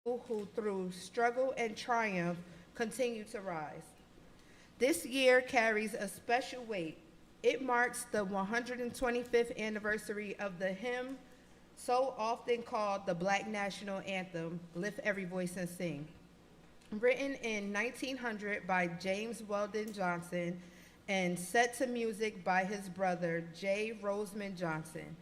who, through struggle and triumph, continue to rise. This year carries a special weight. It marks the 125th anniversary of the hymn so often called the Black National Anthem, Lift Every Voice and Sing. Written in 1900 by James Weldon Johnson and set to music by his brother, J. Roseman Johnson.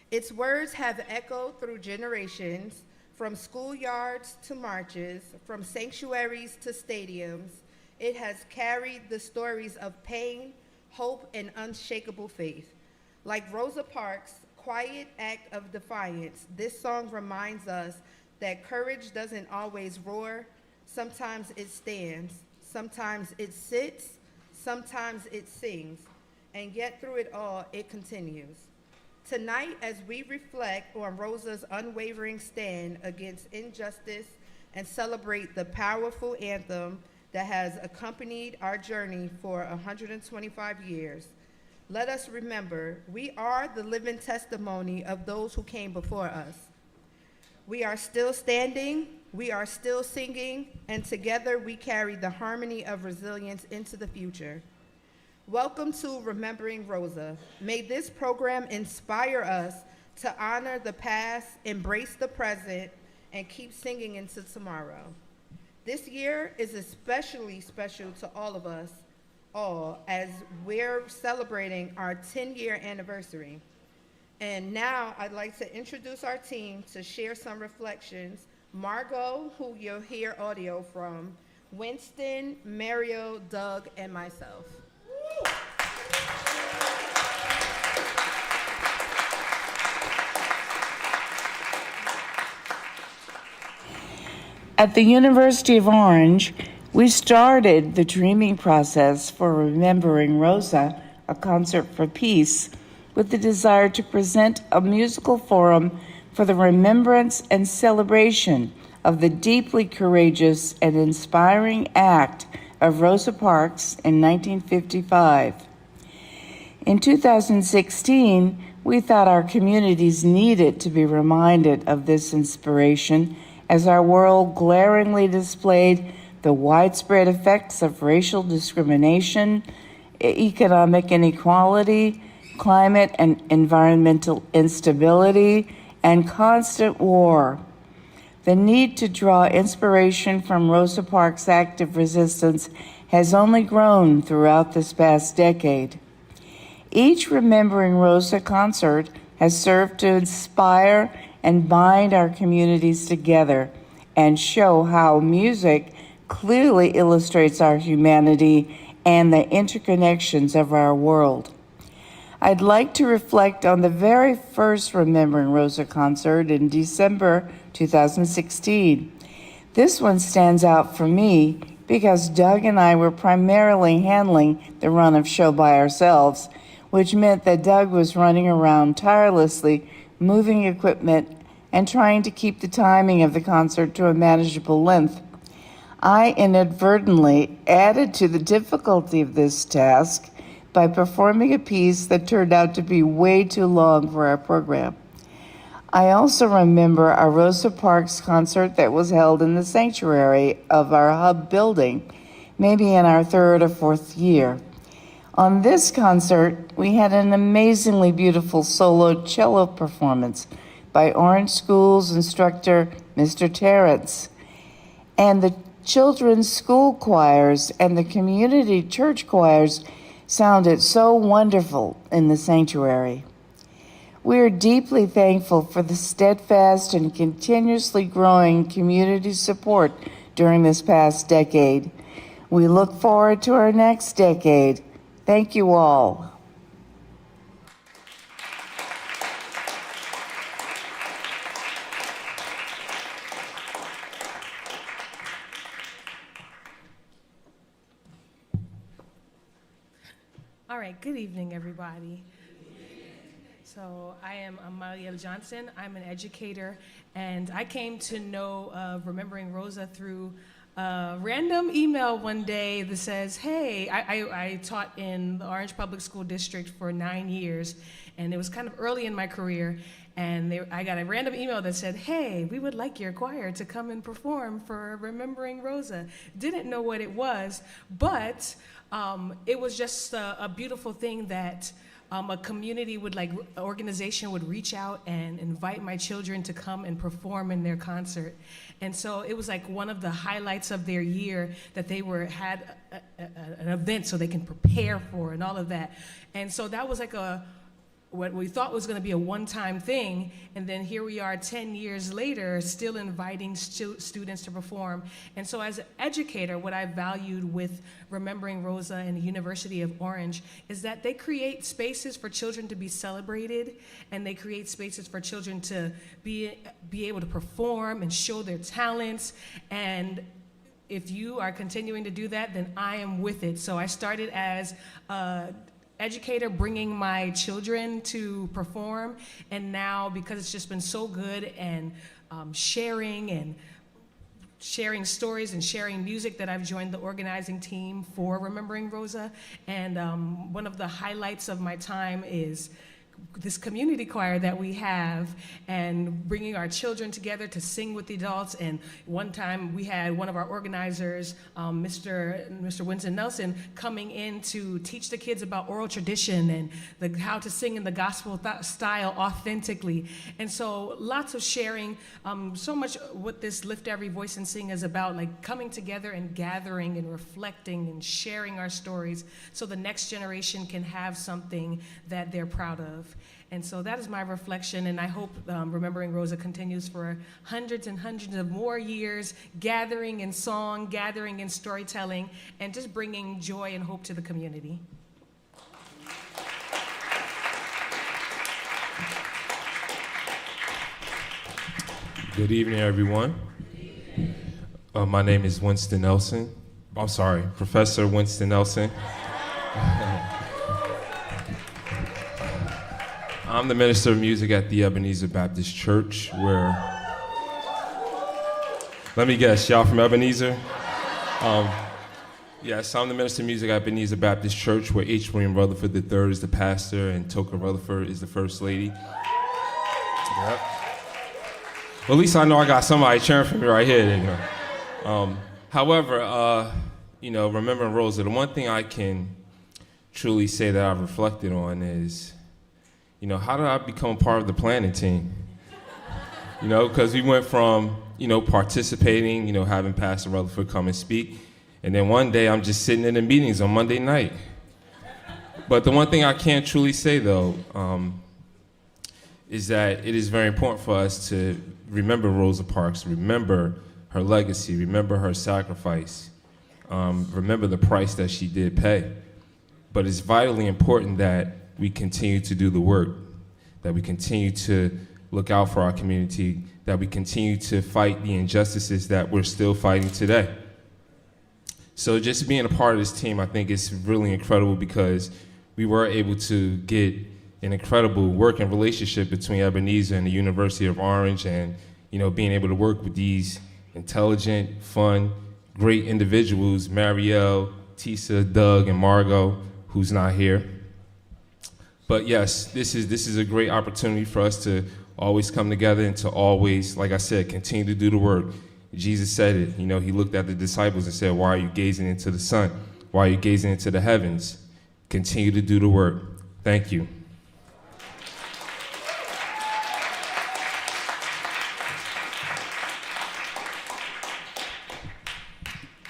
Its words have echoed through generations, from schoolyards to marches, from sanctuaries to stadiums. It has carried the stories of pain, hope, and unshakable faith. Like Rosa Parks' quiet act of defiance, this song reminds us that courage doesn't always roar. Sometimes it stands, sometimes it sits, sometimes it sings, and yet through it all, it continues. Tonight, as we reflect on Rosa's unwavering stand against injustice and celebrate the powerful anthem that has accompanied our journey for 125 years, let us remember we are the living testimony of those who came before us. We are still standing, we are still singing, and together we carry the harmony of resilience into the future. Welcome to Remembering Rosa. May this program inspire us to honor the past, embrace the present, and keep singing into tomorrow. This year is especially special to all of us all as we're celebrating our 10-year anniversary. And now I'd like to introduce our team to share some reflections. Margot, who you'll hear audio from, Winston, Mario, Doug, and myself. At the University of Orange, we started the dreaming process for Remembering Rosa, a concert for peace, with the desire to present a musical forum for the remembrance and celebration of the deeply courageous and inspiring act of Rosa Parks in 1955. In 2016, we thought our communities needed to be reminded of this inspiration as our world glaringly displayed the widespread effects of racial discrimination, economic inequality, climate and environmental instability, and constant war. The need to draw inspiration from Rosa Parks' active resistance has only grown throughout this past decade. Each Remembering Rosa concert has served to inspire and bind our communities together and show how music clearly illustrates our humanity and the interconnections of our world. I'd like to reflect on the very first Remembering Rosa concert in December 2016. This one stands out for me because Doug and I were primarily handling the run of show by ourselves, which meant that Doug was running around tirelessly, moving equipment, and trying to keep the timing of the concert to a manageable length. I inadvertently added to the difficulty of this task by performing a piece that turned out to be way too long for our program. I also remember a Rosa Parks concert that was held in the sanctuary of our hub building, maybe in our third or fourth year. On this concert, we had an amazingly beautiful solo cello performance by Orange School's instructor, Mr. Terrence. And the children's school choirs and the community church choirs sounded so wonderful in the sanctuary. We are deeply thankful for the steadfast and continuously growing community support during this past decade. We look forward to our next decade. Thank you all. All right, good evening, everybody. So I am Amalia Johnson. I'm an educator, and I came to know of Remembering Rosa through a random email one day that says, hey, I taught in the Orange Public School District for 9 years, And it was kind of early in my career, and I got a random email that said, hey, we would like your choir to come and perform for Remembering Rosa. Didn't know what it was, but it was just a beautiful thing that a community organization would reach out and invite my children to come and perform in their concert. And so it was like one of the highlights of their year that they had an event so they can prepare for and all of that. And so that was like what we thought was going to be a one-time thing, and then here we are 10 years later still inviting students to perform. And so as an educator, what I valued with Remembering Rosa and the University of Orange is that they create spaces for children to be celebrated, and they create spaces for children to be able to perform and show their talents. And if you are continuing to do that, then I am with it. So I started as educator bringing my children to perform, and now because it's just been so good and sharing stories and sharing music, that I've joined the organizing team for Remembering Rosa. And one of the highlights of my time is this community choir that we have, and bringing our children together to sing with the adults. And one time we had one of our organizers, Mr. Winston Nelson, coming in to teach the kids about oral tradition and how to sing in the gospel style authentically. And so lots of sharing, so much what this Lift Every Voice and Sing is about, like coming together and gathering and reflecting and sharing our stories so the next generation can have something that they're proud of. And so that is my reflection, and I hope Remembering Rosa continues for hundreds and hundreds of more years, gathering in song, gathering in storytelling, and just bringing joy and hope to the community. Good evening, everyone. My name is Winston Nelson. I'm sorry, Professor Winston Nelson. I'm the minister of music at the Ebenezer Baptist Church, where, let me guess, y'all from Ebenezer? Yes, I'm the minister of music at Ebenezer Baptist Church, where H. William Rutherford III is the pastor and Toka Rutherford is the first lady. Yep. Well, at least I know I got somebody cheering for me right here. However, Remembering Rosa, the one thing I can truly say that I've reflected on is, how did I become a part of the planning team? Because we went from, participating, having Pastor Rutherford come and speak, and then one day I'm just sitting in the meetings on Monday night. But the one thing I can truly say, though, is that it is very important for us to remember Rosa Parks, remember her legacy, remember her sacrifice, remember the price that she did pay. But it's vitally important that we continue to do the work, that we continue to look out for our community, that we continue to fight the injustices that we're still fighting today. So just being a part of this team, I think is really incredible, because we were able to get an incredible working relationship between Ebenezer and the University of Orange, and being able to work with these intelligent, fun, great individuals, Marielle, Tisa, Doug, and Margot, who's not here. But yes, this is a great opportunity for us to always come together and to always, like I said, continue to do the work. Jesus said it. He looked at the disciples and said, why are you gazing into the sun? Why are you gazing into the heavens? Continue to do the work. Thank you.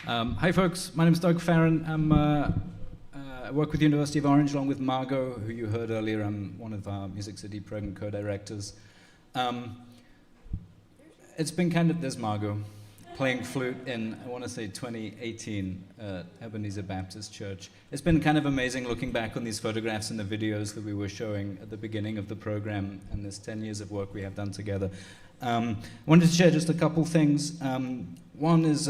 Hi folks, my name is Doug Farron. I work with the University of Orange along with Margot, who you heard earlier. I'm one of our Music City program co-directors. It's been there's Margot playing flute in, I want to say 2018 at Ebenezer Baptist Church. It's been kind of amazing looking back on these photographs and the videos that we were showing at the beginning of the program, and this 10 years of work we have done together. I wanted to share just a couple things. One is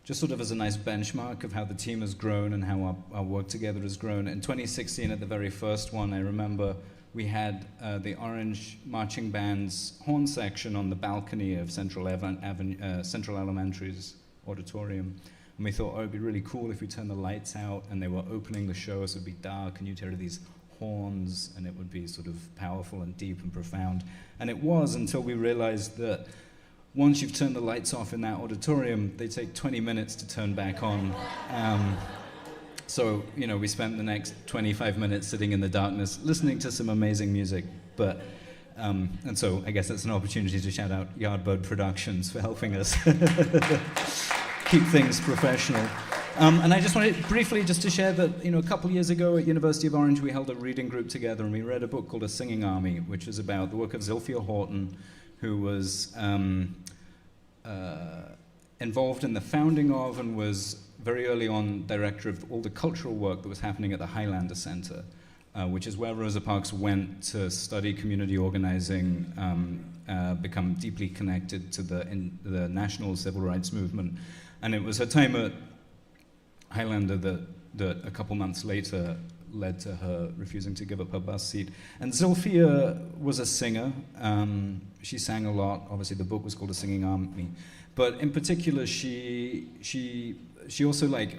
just sort of as a nice benchmark of how the team has grown and how our work together has grown. In 2016, at the very first one, I remember we had the Orange Marching Band's horn section on the balcony of Central Elementary's auditorium. And we thought, oh, it'd be really cool if we turned the lights out and they were opening the show, so it'd be dark and you'd hear these horns, and it would be sort of powerful and deep and profound. And it was, until we realized that once you've turned the lights off in that auditorium, they take 20 minutes to turn back on. So, you know, we spent the next 25 minutes sitting in the darkness listening to some amazing music. But, and so I guess that's an opportunity to shout out Yardbird Productions for helping us keep things professional. And I just wanted briefly just to share that, you know, a couple years ago at University of Orange, we held a reading group together and we read a book called A Singing Army, which is about the work of Zilphia Horton, who was involved in the founding of and was very early on director of all the cultural work that was happening at the Highlander Center, which is where Rosa Parks went to study community organizing, become deeply connected to the national civil rights movement. And it was her time at Highlander that a couple months later led to her refusing to give up her bus seat. And Zilphia was a singer. She sang a lot. Obviously, the book was called A Singing Army. But in particular, she also like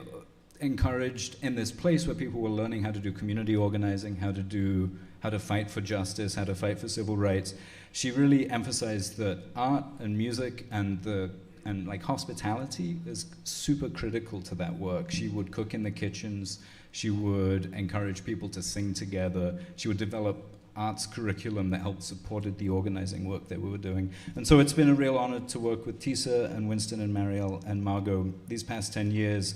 encouraged in this place where people were learning how to do community organizing, how to fight for justice, how to fight for civil rights. She really emphasized that art and music and like hospitality is super critical to that work. She would cook in the kitchens. She would encourage people to sing together. She would develop arts curriculum that helped supported the organizing work that we were doing. And so it's been a real honor to work with Tisa and Winston and Marielle and Margot these past 10 years.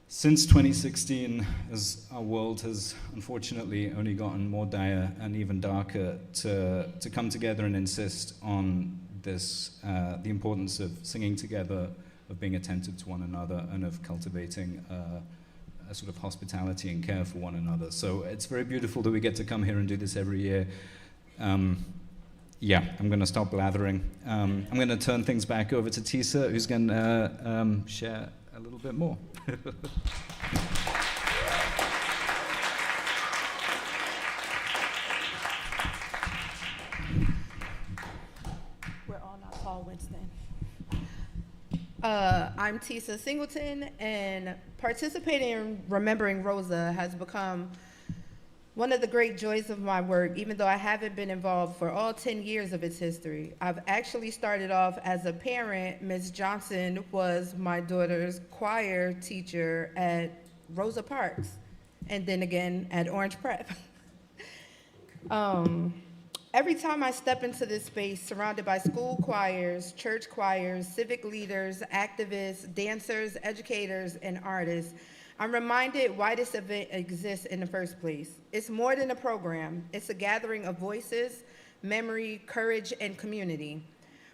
Since 2016, as our world has unfortunately only gotten more dire and even darker, to come together and insist on this, the importance of singing together, of being attentive to one another, and of cultivating a sort of hospitality and care for one another. So it's very beautiful that we get to come here and do this every year. Yeah, I'm going to stop blathering. I'm going to turn things back over to Tisa, who's going to share a little bit more. We're all not Paul Winston. I'm Tisa Singleton, and participating in Remembering Rosa has become one of the great joys of my work, even though I haven't been involved for all 10 years of its history. I've actually started off as a parent. Ms. Johnson was my daughter's choir teacher at Rosa Parks, and then again at Orange Prep. Every time I step into this space surrounded by school choirs, church choirs, civic leaders, activists, dancers, educators, and artists, I'm reminded why this event exists in the first place. It's more than a program. It's a gathering of voices, memory, courage, and community.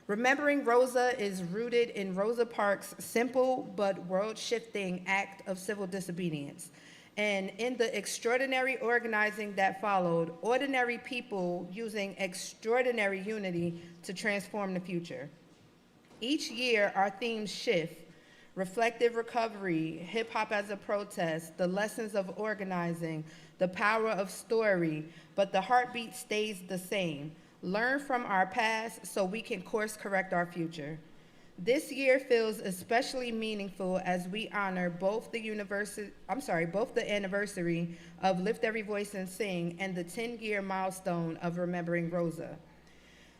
Remembering Rosa is rooted in Rosa Parks' simple but world-shifting act of civil disobedience. And in the extraordinary organizing that followed, ordinary people using extraordinary unity to transform the future. Each year, our themes shift: reflective recovery, hip hop as a protest, the lessons of organizing, the power of story, but the heartbeat stays the same. Learn from our past so we can course correct our future. This year feels especially meaningful as we honor both the anniversary of Lift Every Voice and Sing and the 10-year milestone of Remembering Rosa.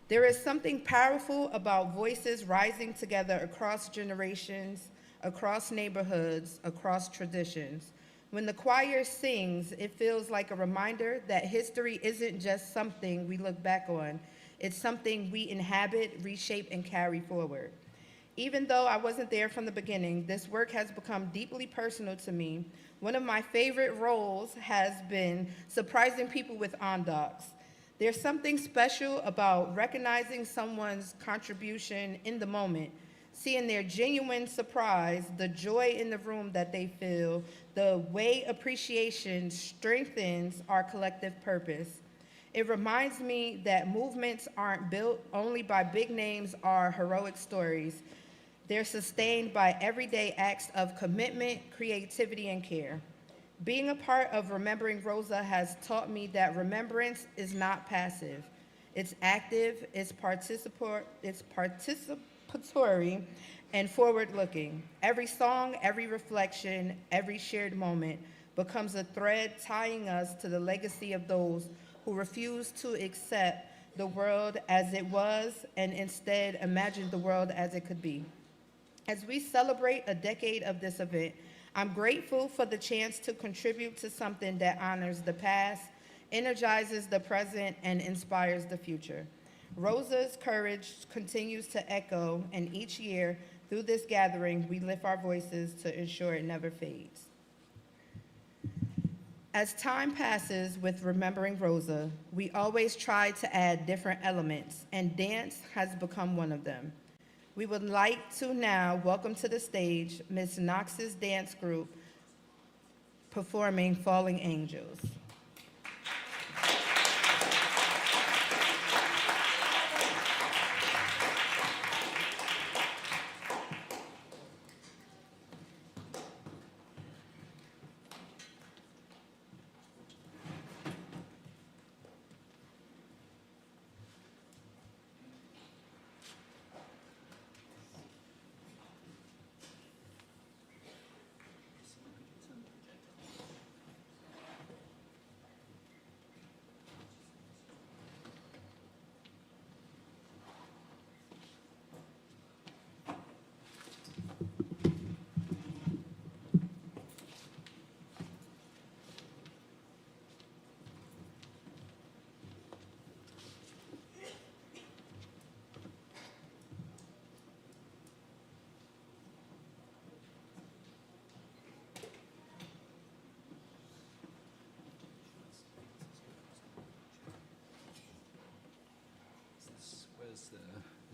There is something powerful about voices rising together across generations, across neighborhoods, across traditions. When the choir sings, it feels like a reminder that history isn't just something we look back on. It's something we inhabit, reshape, and carry forward. Even though I wasn't there from the beginning, this work has become deeply personal to me. One of my favorite roles has been surprising people with docs. There's something special about recognizing someone's contribution in the moment, seeing their genuine surprise, the joy in the room that they feel, the way appreciation strengthens our collective purpose. It reminds me that movements aren't built only by big names or heroic stories. They're sustained by everyday acts of commitment, creativity, and care. Being a part of Remembering Rosa has taught me that remembrance is not passive. It's active, it's participatory, and forward-looking. Every song, every reflection, every shared moment becomes a thread tying us to the legacy of those who refused to accept the world as it was and instead imagined the world as it could be. As we celebrate a decade of this event, I'm grateful for the chance to contribute to something that honors the past, energizes the present, and inspires the future. Rosa's courage continues to echo, and each year through this gathering, we lift our voices to ensure it never fades. As time passes with Remembering Rosa, we always try to add different elements, and dance has become one of them. We would like to now welcome to the stage Ms. Knox's dance group performing Falling Angels.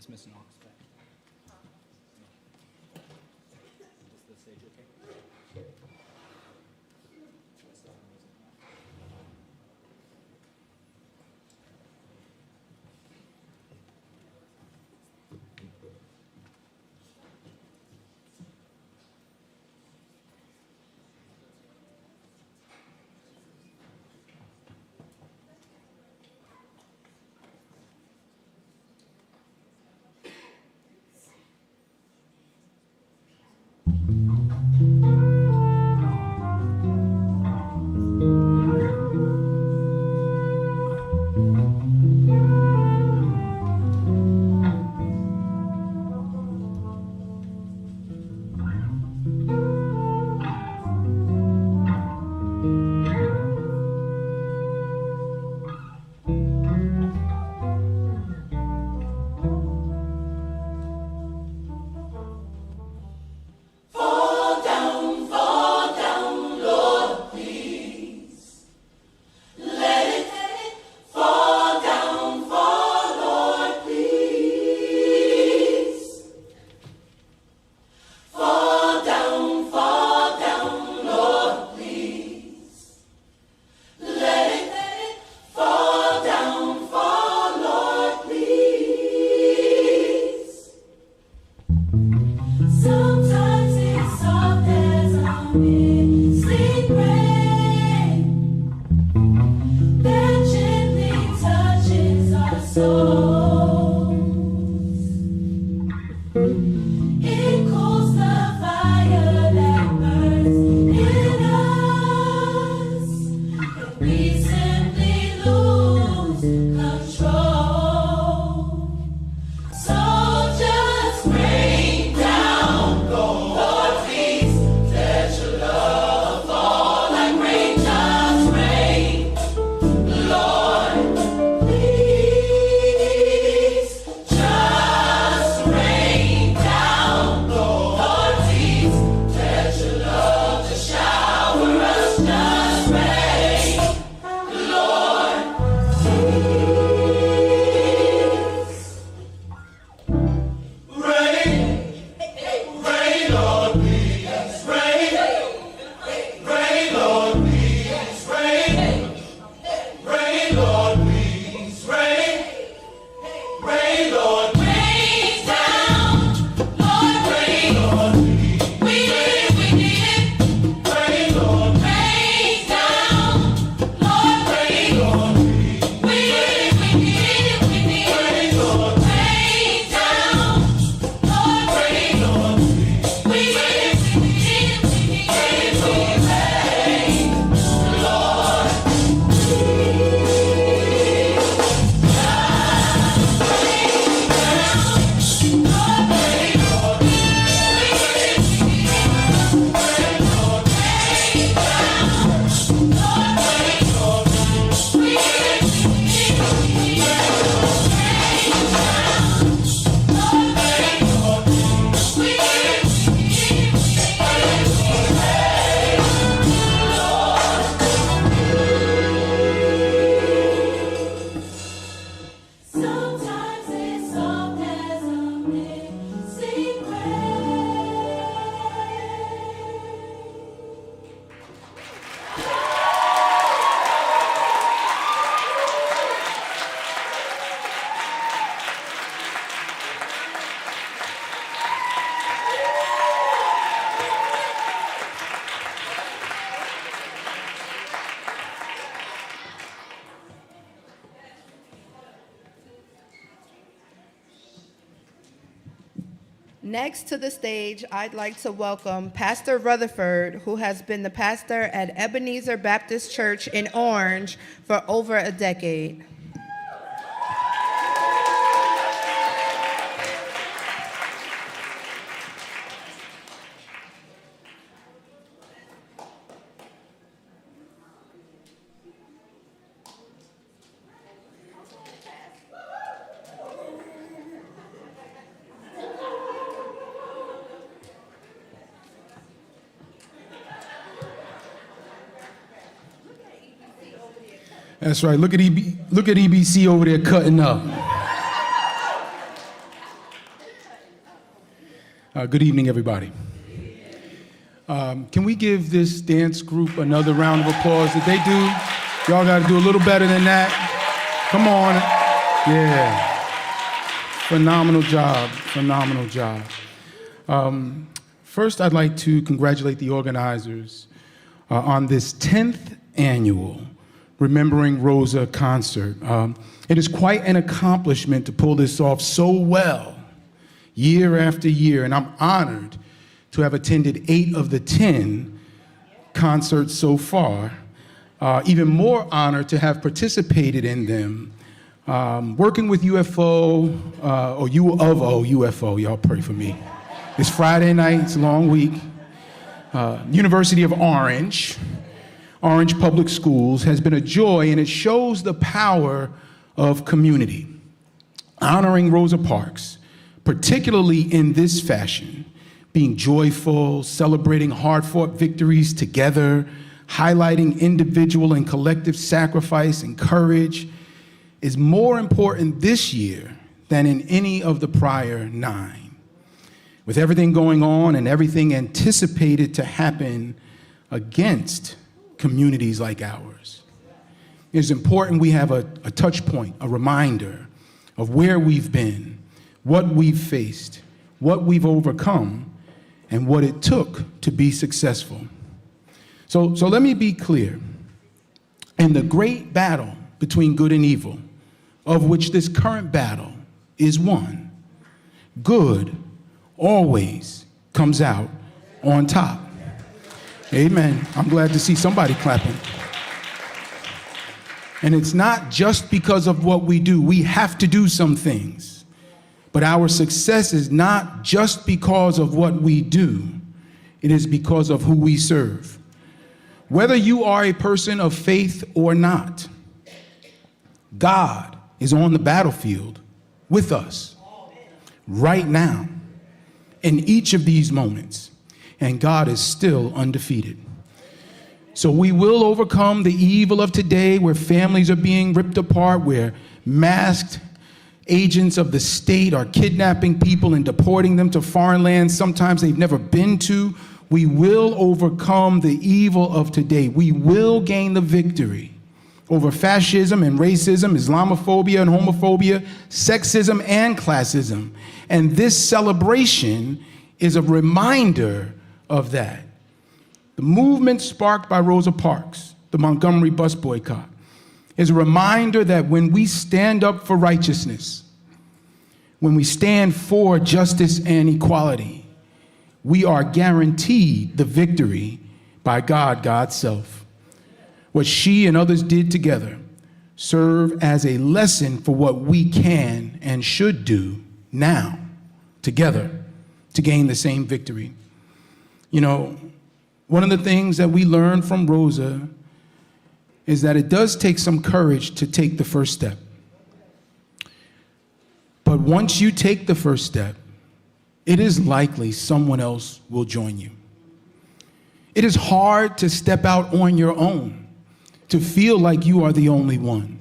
Is Miss Knox back? Is the stage okay? Next to the stage, I'd like to welcome Pastor Rutherford, who has been the pastor at Ebenezer Baptist Church in Orange for over a decade. That's right. Look at EBC over there cutting up. Good evening, everybody. Can we give this dance group another round of applause? Did they do? Y'all got to do a little better than that. Come on. Yeah. Phenomenal job. Phenomenal job. First, I'd like to congratulate the organizers on this 10th annual Remembering Rosa concert. It is quite an accomplishment to pull this off so well, year after year, and I'm honored to have attended 8 of the 10 concerts so far. Even more honored to have participated in them. Working with UFO, or UFO, y'all pray for me. It's Friday night, it's a long week. University of Orange Public Schools has been a joy, and it shows the power of community. Honoring Rosa Parks, particularly in this fashion, being joyful, celebrating hard-fought victories together, highlighting individual and collective sacrifice and courage, is more important this year than in any of the prior 9. With everything going on and everything anticipated to happen against communities like ours, it's important we have a touch point, a reminder of where we've been, what we've faced, what we've overcome, and what it took to be successful. So let me be clear. In the great battle between good and evil, of which this current battle is one, good always comes out on top. Amen. I'm glad to see somebody clapping. And it's not just because of what we do. We have to do some things. But our success is not just because of what we do. It is because of who we serve. Whether you are a person of faith or not, God is on the battlefield with us right now in each of these moments. And God is still undefeated. So we will overcome the evil of today, where families are being ripped apart, where masked agents of the state are kidnapping people and deporting them to foreign lands sometimes they've never been to. We will overcome the evil of today. We will gain the victory over fascism and racism, Islamophobia and homophobia, sexism and classism. And this celebration is a reminder of that. The movement sparked by Rosa Parks, the Montgomery Bus Boycott, is a reminder that when we stand up for righteousness, when we stand for justice and equality, we are guaranteed the victory by God, God's self. What she and others did together serve as a lesson for what we can and should do now, together, to gain the same victory. You know, one of the things that we learned from Rosa is that it does take some courage to take the first step. But once you take the first step, it is likely someone else will join you. It is hard to step out on your own, to feel like you are the only one.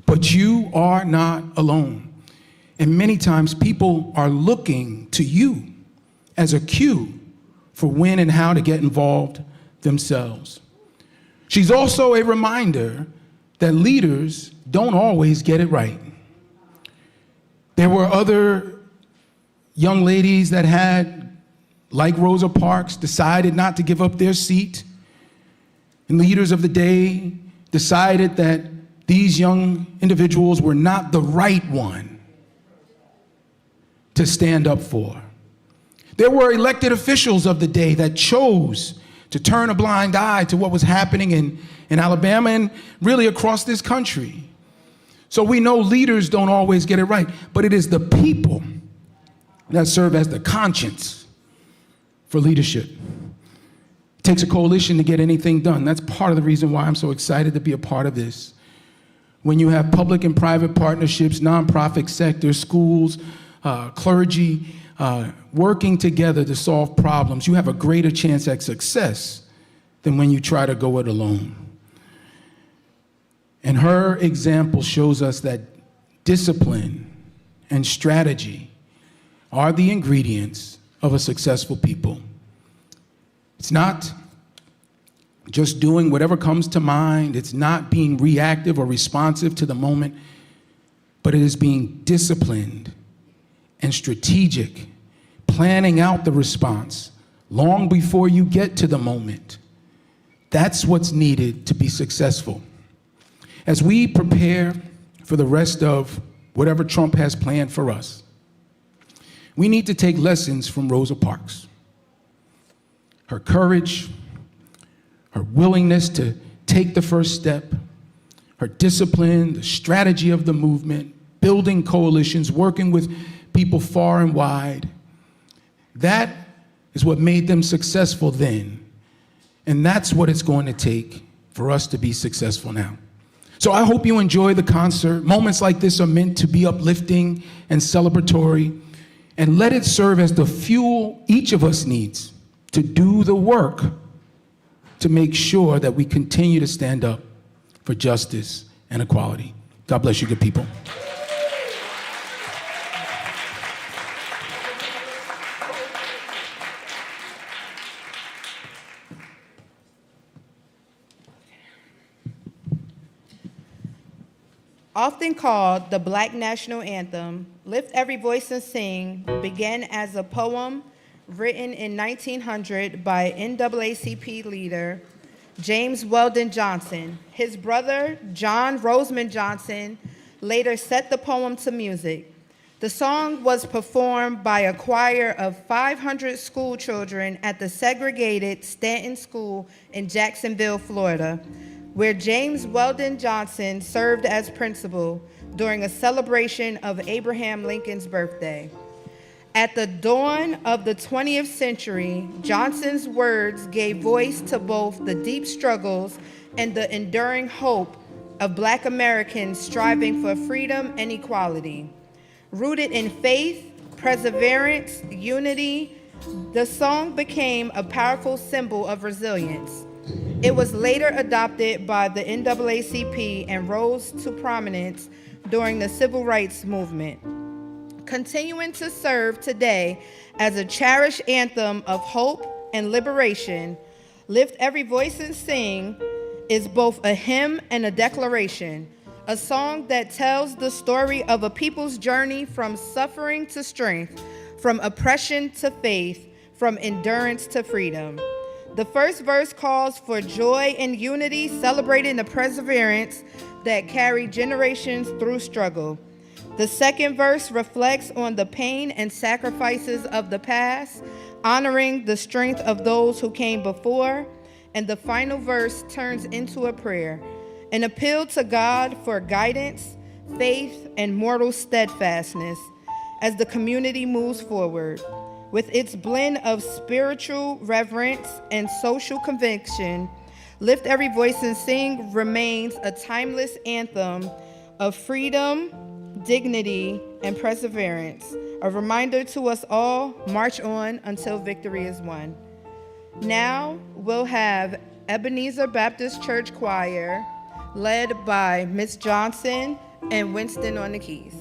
But you are not alone. And many times people are looking to you as a cue for when and how to get involved themselves. She's also a reminder that leaders don't always get it right. There were other young ladies that had, like Rosa Parks, decided not to give up their seat. And leaders of the day decided that these young individuals were not the right one to stand up for. There were elected officials of the day that chose to turn a blind eye to what was happening in Alabama and really across this country. So we know leaders don't always get it right, but it is the people that serve as the conscience for leadership. It takes a coalition to get anything done. That's part of the reason why I'm so excited to be a part of this. When you have public and private partnerships, nonprofit sector, schools, clergy, working together to solve problems, you have a greater chance at success than when you try to go it alone. And her example shows us that discipline and strategy are the ingredients of a successful people. It's not just doing whatever comes to mind. It's not being reactive or responsive to the moment, but it is being disciplined and strategic, planning out the response long before you get to the moment. That's what's needed to be successful. As we prepare for the rest of whatever Trump has planned for us, we need to take lessons from Rosa Parks. Her courage, her willingness to take the first step, her discipline, the strategy of the movement, building coalitions, working with people far and wide. That is what made them successful then. And that's what it's going to take for us to be successful now. So I hope you enjoy the concert. Moments like this are meant to be uplifting and celebratory, and let it serve as the fuel each of us needs to do the work to make sure that we continue to stand up for justice and equality. God bless you, good people. Often called the Black National Anthem, Lift Every Voice and Sing began as a poem written in 1900 by NAACP leader James Weldon Johnson. His brother, John Rosamond Johnson, later set the poem to music. The song was performed by a choir of 500 school children at the segregated Stanton School in Jacksonville, Florida, where James Weldon Johnson served as principal during a celebration of Abraham Lincoln's birthday. At the dawn of the 20th century, Johnson's words gave voice to both the deep struggles and the enduring hope of Black Americans striving for freedom and equality. Rooted in faith, perseverance, unity, the song became a powerful symbol of resilience. It was later adopted by the NAACP and rose to prominence during the Civil Rights Movement. Continuing to serve today as a cherished anthem of hope and liberation, Lift Every Voice and Sing is both a hymn and a declaration, a song that tells the story of a people's journey from suffering to strength, from oppression to faith, from endurance to freedom. The first verse calls for joy and unity, celebrating the perseverance that carried generations through struggle. The second verse reflects on the pain and sacrifices of the past, honoring the strength of those who came before. And the final verse turns into a prayer, an appeal to God for guidance, faith, and moral steadfastness as the community moves forward. With its blend of spiritual reverence and social conviction, Lift Every Voice and Sing remains a timeless anthem of freedom, dignity, and perseverance, a reminder to us all, march on until victory is won. Now we'll have Ebenezer Baptist Church Choir, led by Ms. Johnson and Winston on the keys.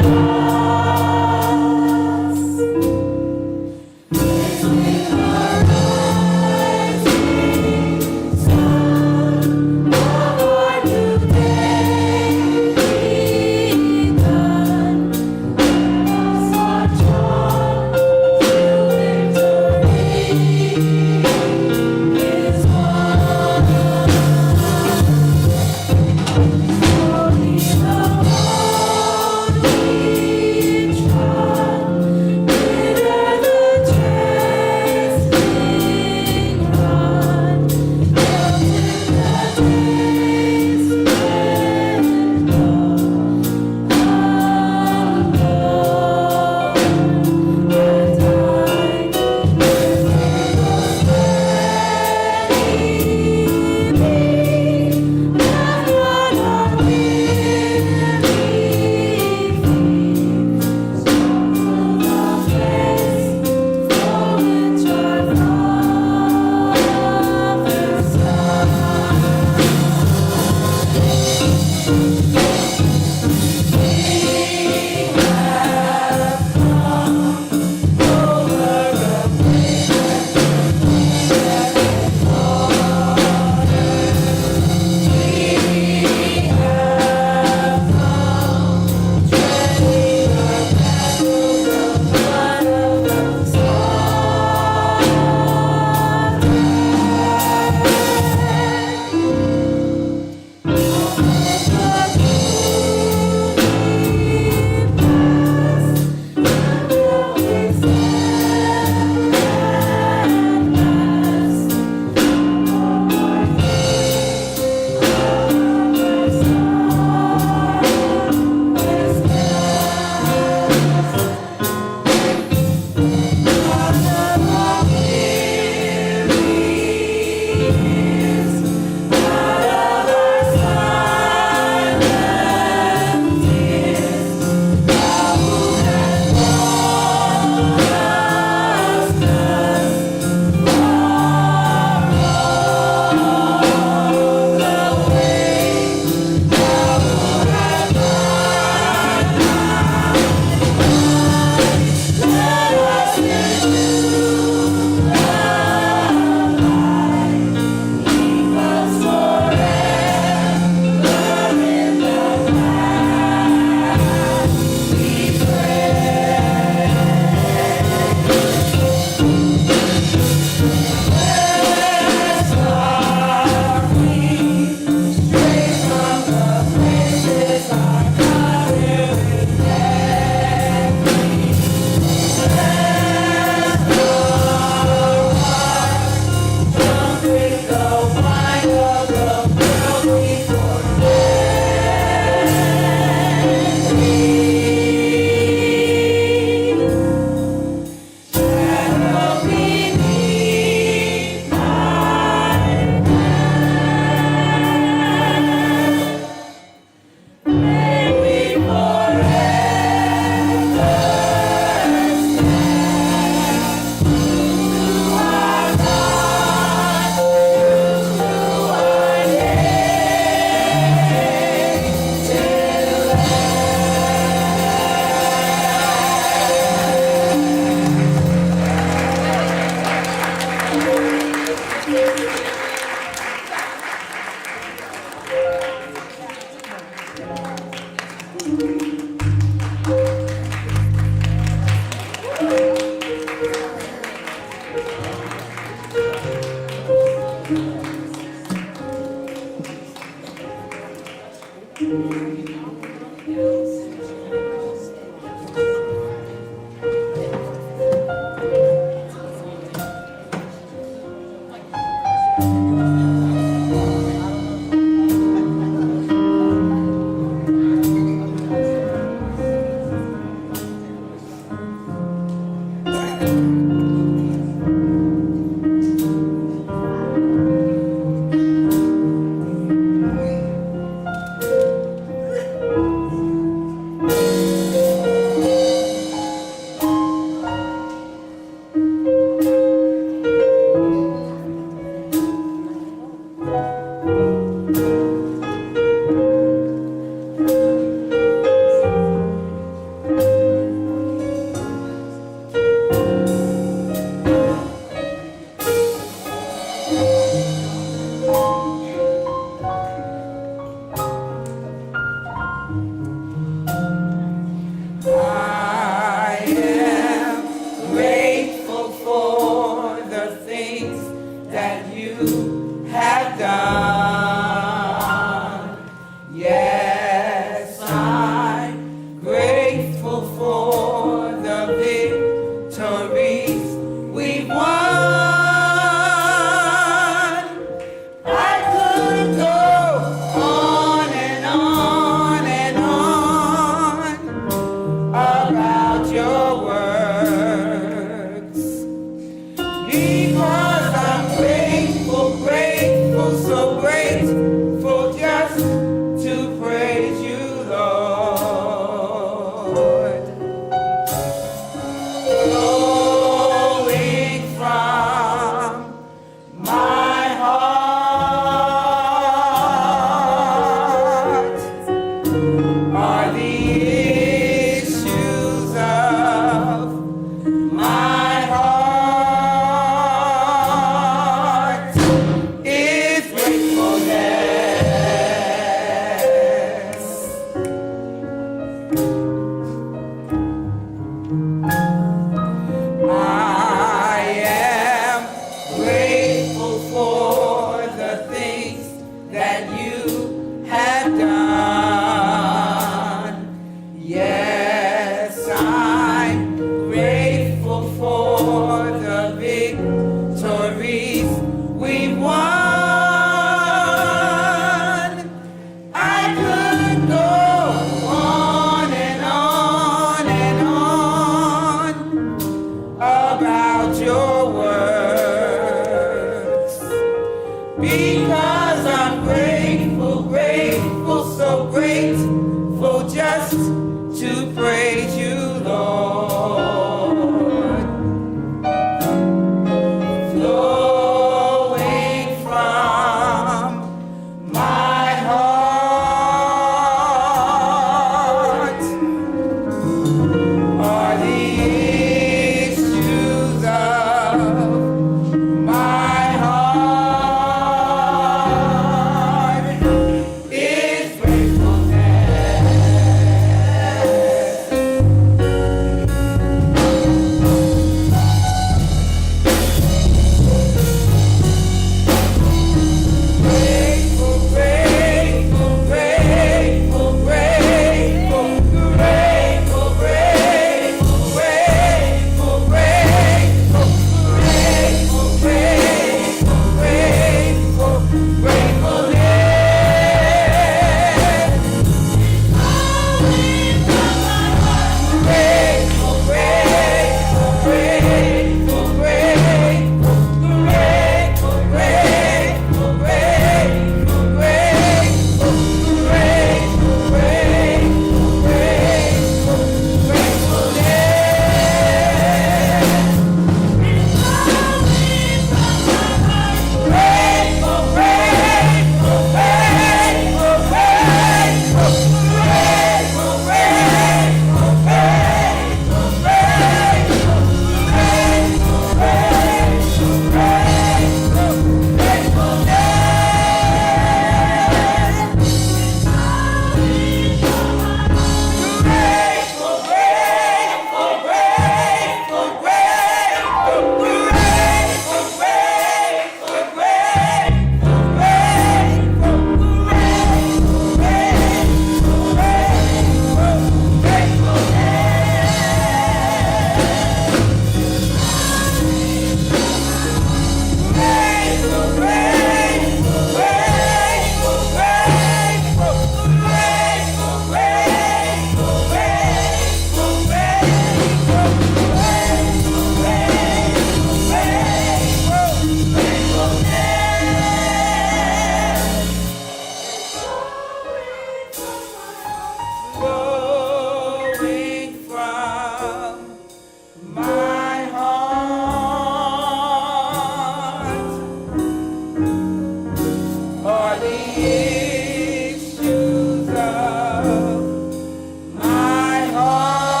my heart,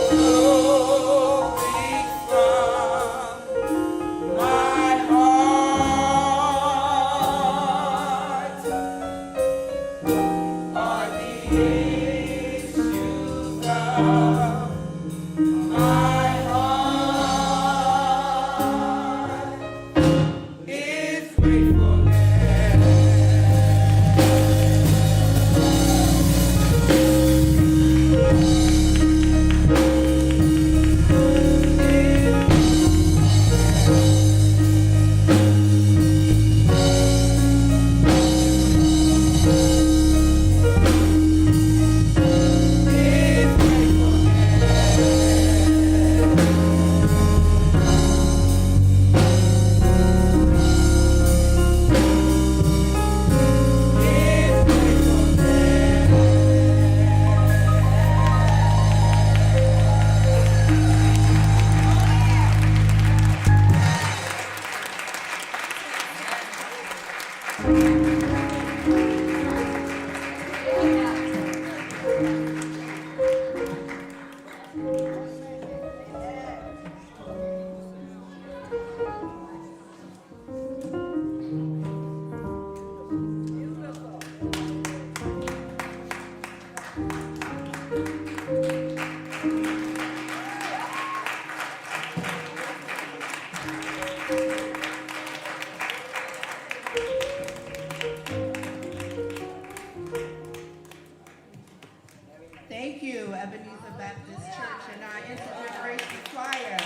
flowing from my heart are the issues of my heart is gratefulness. Thank you, Ebenezer Baptist Church and our intergenerational choir.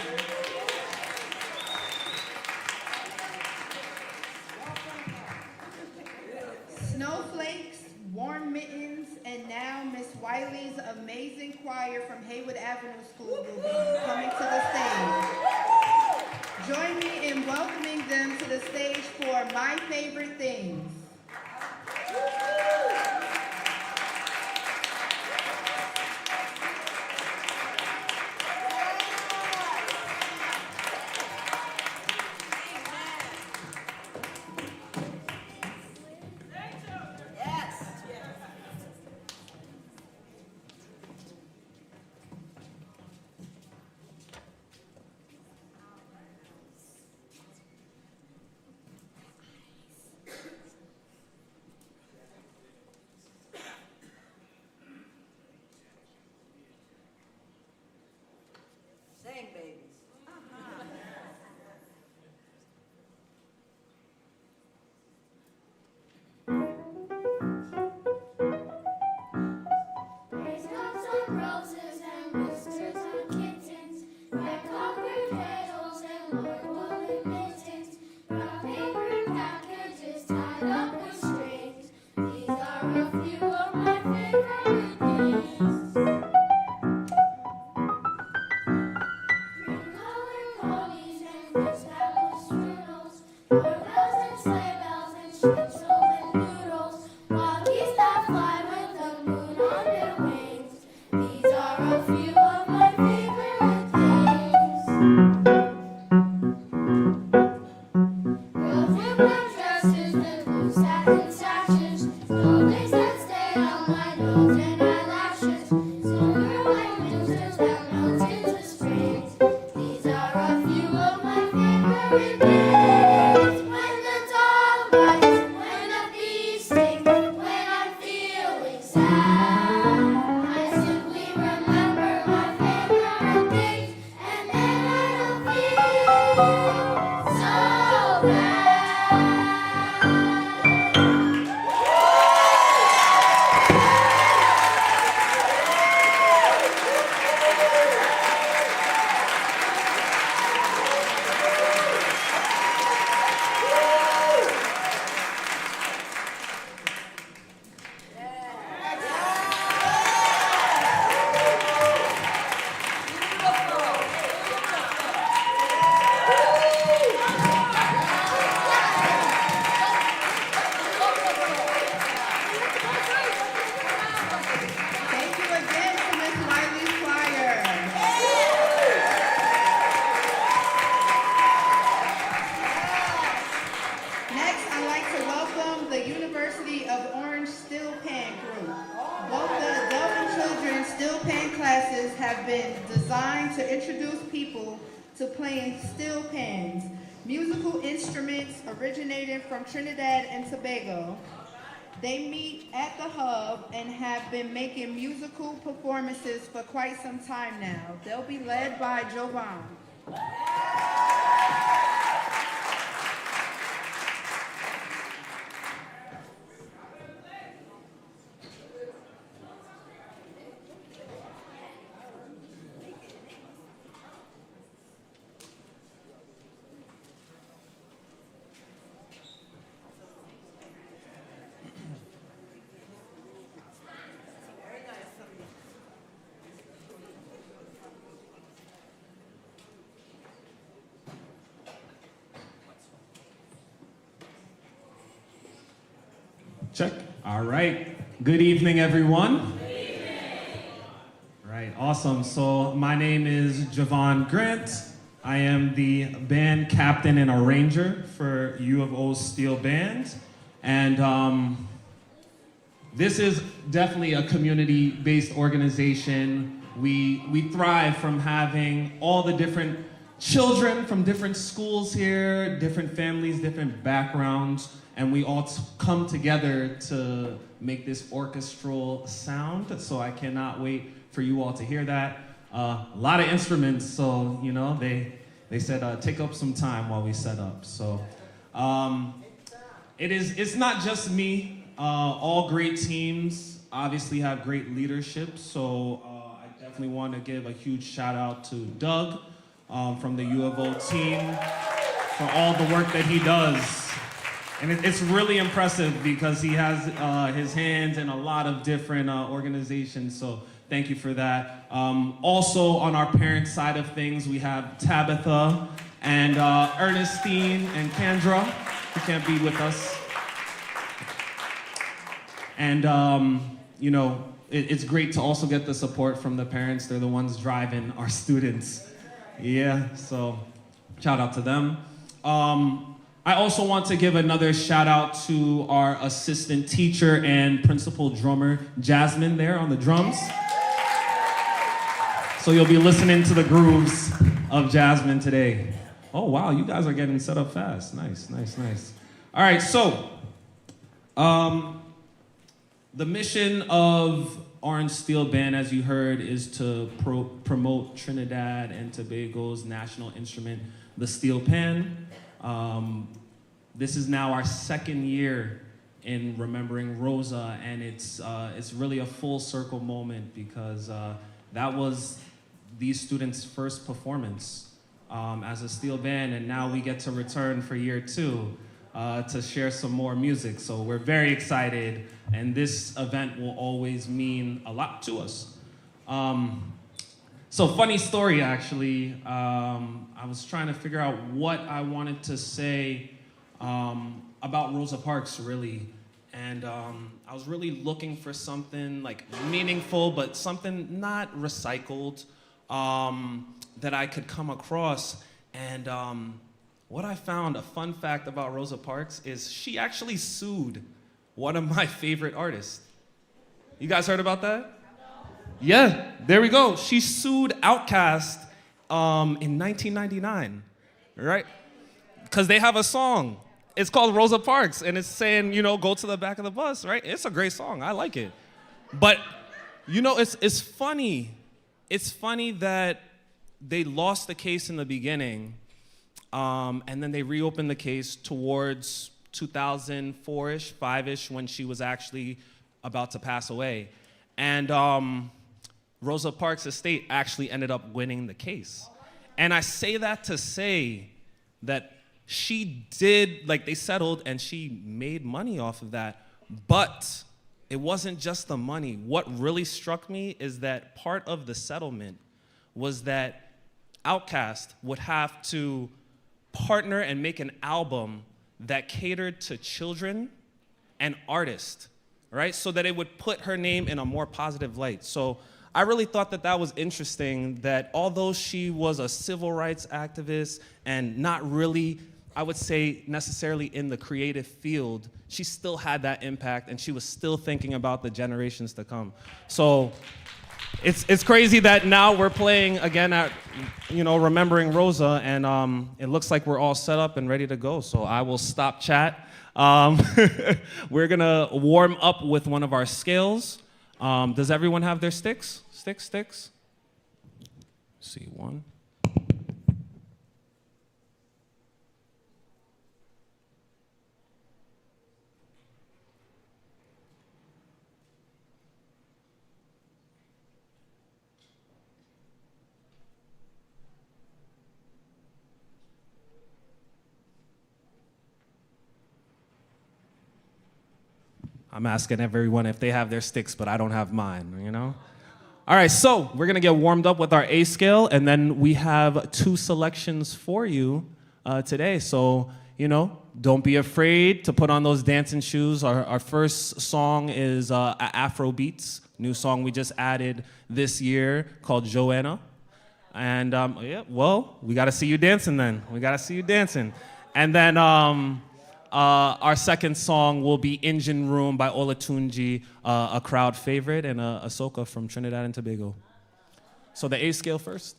Snowflakes, warm mittens, and now Miss Wiley's amazing choir from Heywood Avenue School will be coming to the stage. Join me in welcoming them to the stage for My Favorite Things. I'd like to welcome the University of Orange Steel Pan Group. Both the adult and children's steel pan classes have been designed to introduce people to playing steel pans, musical instruments originating from Trinidad and Tobago. They meet at the hub and have been making musical performances for quite some time now. They'll be led by Jovan. Check. All right. Good evening, everyone. Good evening. Right. Awesome. So my name is Javon Grant. I am the band captain and arranger for U of O's Steel Band. And this is definitely a community-based organization. We thrive from having all the different children from different schools here, different families, different backgrounds, and we all come together to make this orchestral sound. So I cannot wait for you all to hear that. A lot of instruments, so you know they said take up some time while we set up. So it's not just me. All great teams obviously have great leadership. So I definitely want to give a huge shout out to Doug from the U of O team for all the work that he does. And it's really impressive because he has his hands in a lot of different organizations, so thank you for that. Also, on our parent side of things, we have Tabitha and Ernestine and Kendra, who can't be with us. And, you know, it's great to also get the support from the parents. They're the ones driving our students. Yeah, so shout out to them. I also want to give another shout out to our assistant teacher and principal drummer, Jasmine, there on the drums. So you'll be listening to the grooves of Jasmine today. Oh, wow, you guys are getting set up fast. Nice, nice, nice. All right, so the mission of Orange Steel Band, as you heard, is to promote Trinidad and Tobago's national instrument, the steel pan. This is now our second year in Remembering Rosa, and it's really a full circle moment because that was these students' first performance as a steel band, and now we get to return for year two to share some more music. So we're very excited, and this event will always mean a lot to us. So funny story, actually. I was trying to figure out what I wanted to say about Rosa Parks, really. And I was really looking for something like meaningful, but something not recycled that I could come across. And what I found, a fun fact about Rosa Parks, is she actually sued one of my favorite artists. You guys heard about that? Yeah, there we go. She sued Outkast in 1999, right? Because they have a song. It's called Rosa Parks, and it's saying, you know, go to the back of the bus, right? It's a great song. I like it. But, you know, it's funny. It's funny that they lost the case in the beginning, and then they reopened the case towards 2004-ish, 5-ish, when she was actually about to pass away. And Rosa Parks' estate actually ended up winning the case. And I say that to say that she did, like, they settled and she made money off of that. But it wasn't just the money. What really struck me is that part of the settlement was that Outkast would have to partner and make an album that catered to children and artists, right? So that it would put her name in a more positive light. So I really thought that that was interesting, that although she was a civil rights activist and not really I would say, necessarily in the creative field, she still had that impact, and she was still thinking about the generations to come. So it's crazy that now we're playing again at, Remembering Rosa, and it looks like we're all set up and ready to go. So I will stop chat. We're gonna warm up with one of our scales. Does everyone have their sticks? Sticks? Let's see, one. I'm asking everyone if they have their sticks, but I don't have mine, All right, so we're gonna get warmed up with our A scale, and then we have 2 selections for you today. So, don't be afraid to put on those dancing shoes. Our first song is Afro Beats, new song we just added this year called Joanna. And we gotta see you dancing then. We gotta see you dancing. And then our second song will be Engine Room by Olatunji, a crowd favorite, and a soca from Trinidad and Tobago. So the A scale first.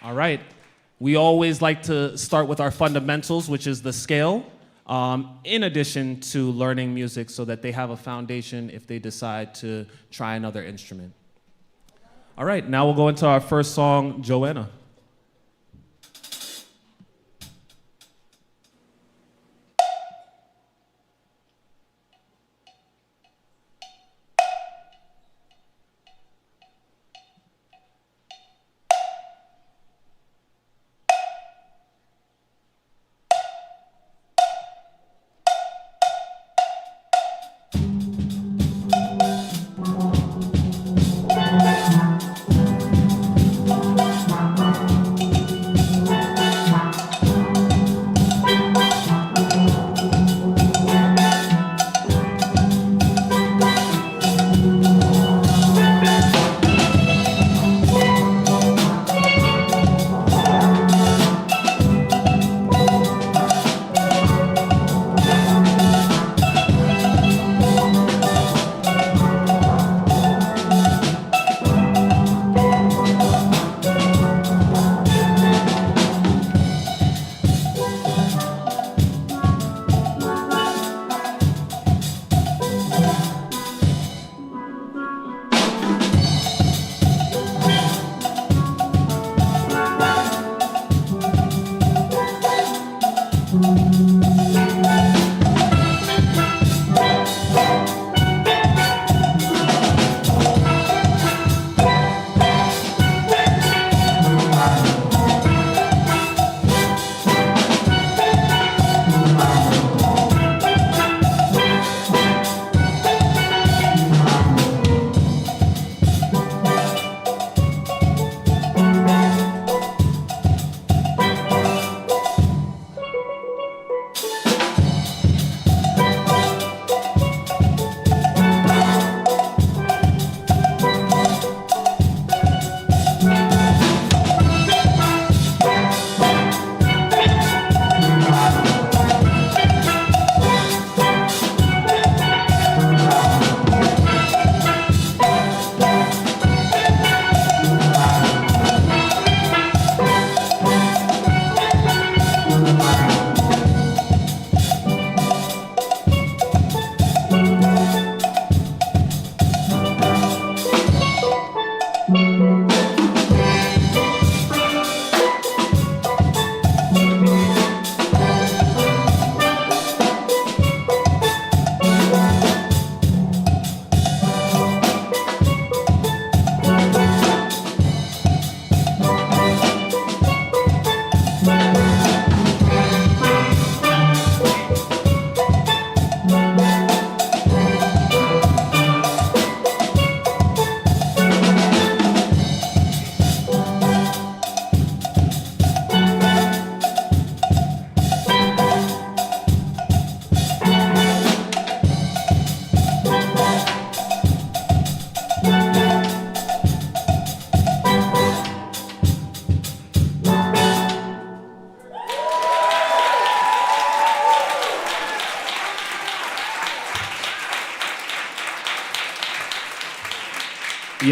All right. We always like to start with our fundamentals, which is the scale, in addition to learning music so that they have a foundation if they decide to try another instrument. All right, now we'll go into our first song, Joanna.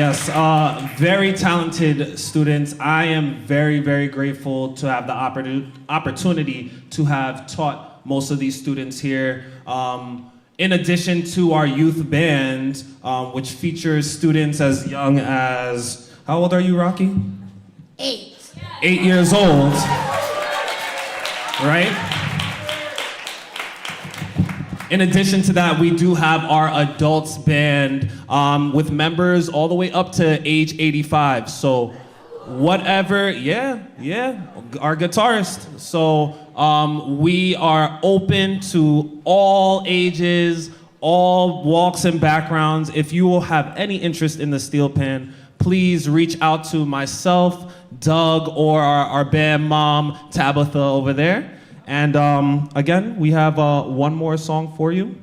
Yes, very talented students. I am very, very grateful to have the opportunity to have taught most of these students here. In addition to our youth band, which features students as young as, how old are you, Rocky? 8. 8 years old, right? In addition to that, we do have our adults band with members all the way up to age 85. So whatever, yeah, our guitarist. So we are open to all ages, all walks and backgrounds. If you will have any interest in the steel pan, please reach out to myself, Doug, or our band mom, Tabitha, over there. And again, we have one more song for you.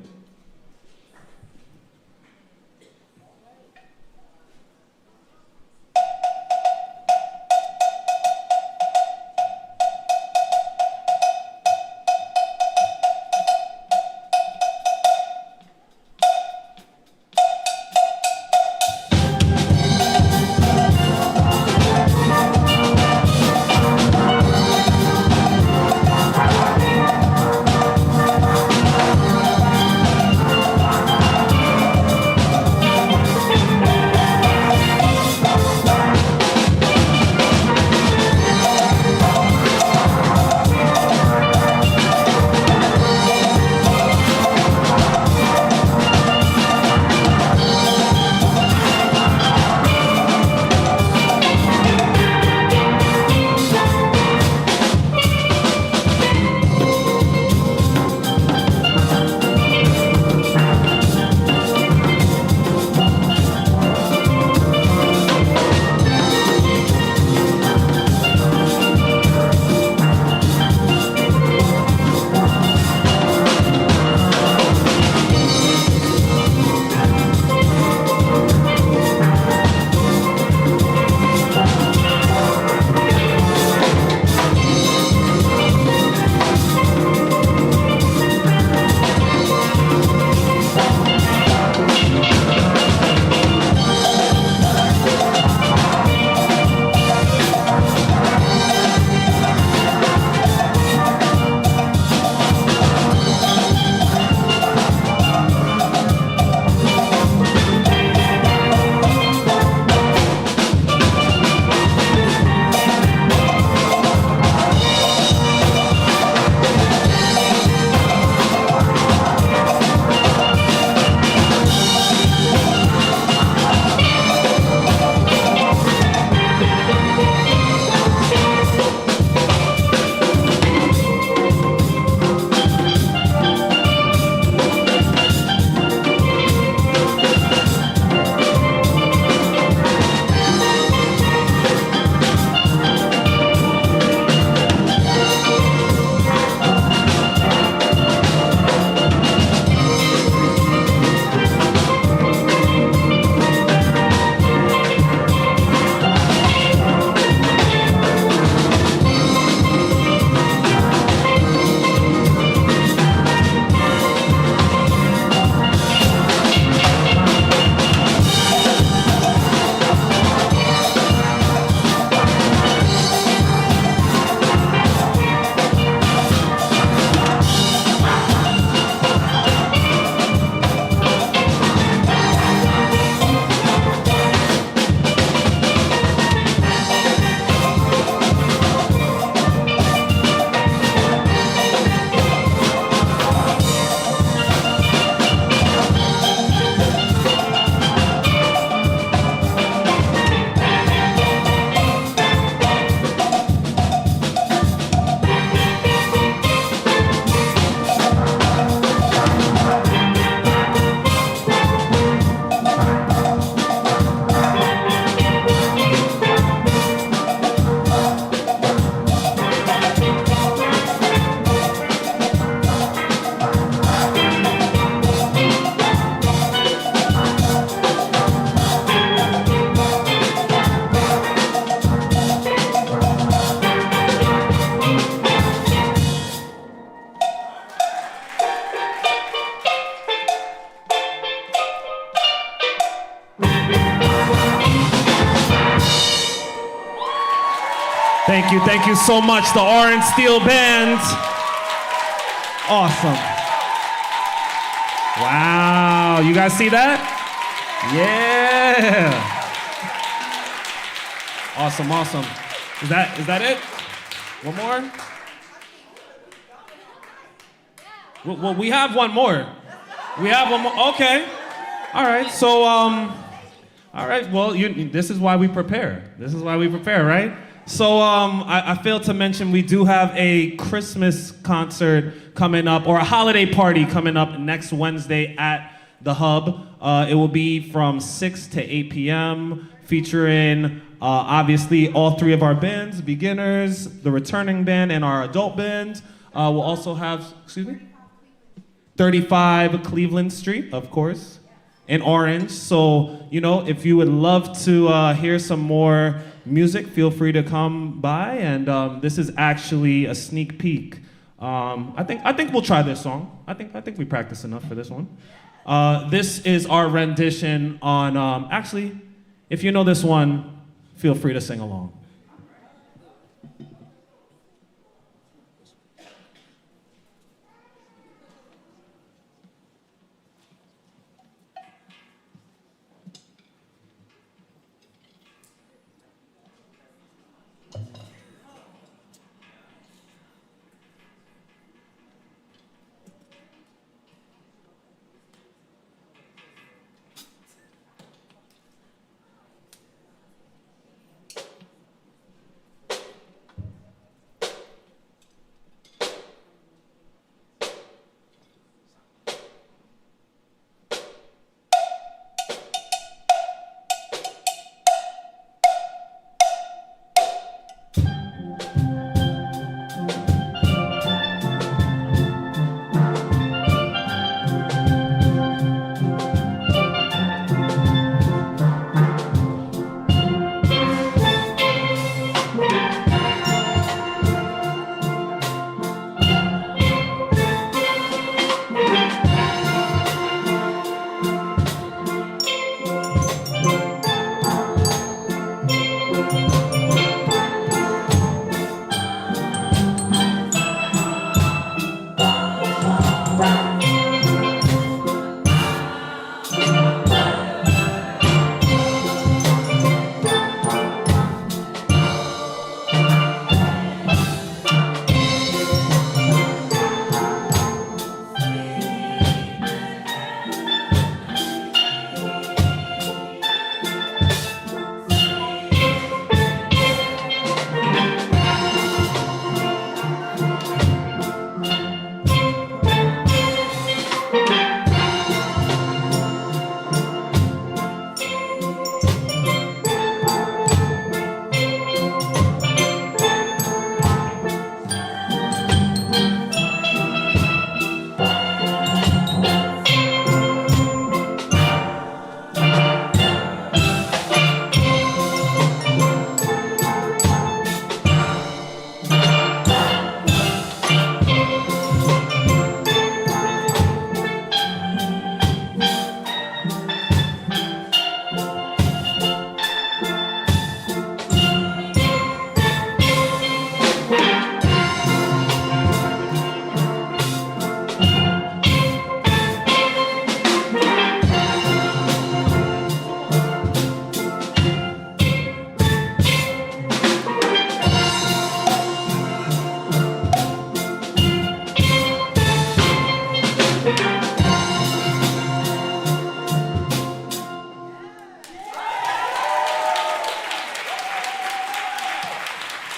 Thank you so much, the Orange Steel Band. Awesome. Wow, you guys see that? Yeah. Awesome. Is that it? One more? Well, we have one more. Okay. All right. So, all right. Well, this is why we prepare. Right? So, I failed to mention we do have a Christmas concert coming up, or a holiday party coming up next Wednesday at the Hub. It will be from 6 to 8 p.m., featuring obviously all three of our bands, beginners, the returning band, and our adult band. We'll also have, 35 Cleveland Street, of course, in Orange. So, if you would love to hear some more music, feel free to come by. And this is actually a sneak peek. I think we'll try this song. I think we practiced enough for this one. This is our rendition on, actually, if you know this one, feel free to sing along.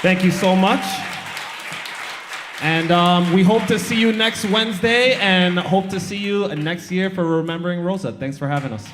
Thank you so much. And we hope to see you next Wednesday and hope to see you next year for Remembering Rosa. Thanks for having us.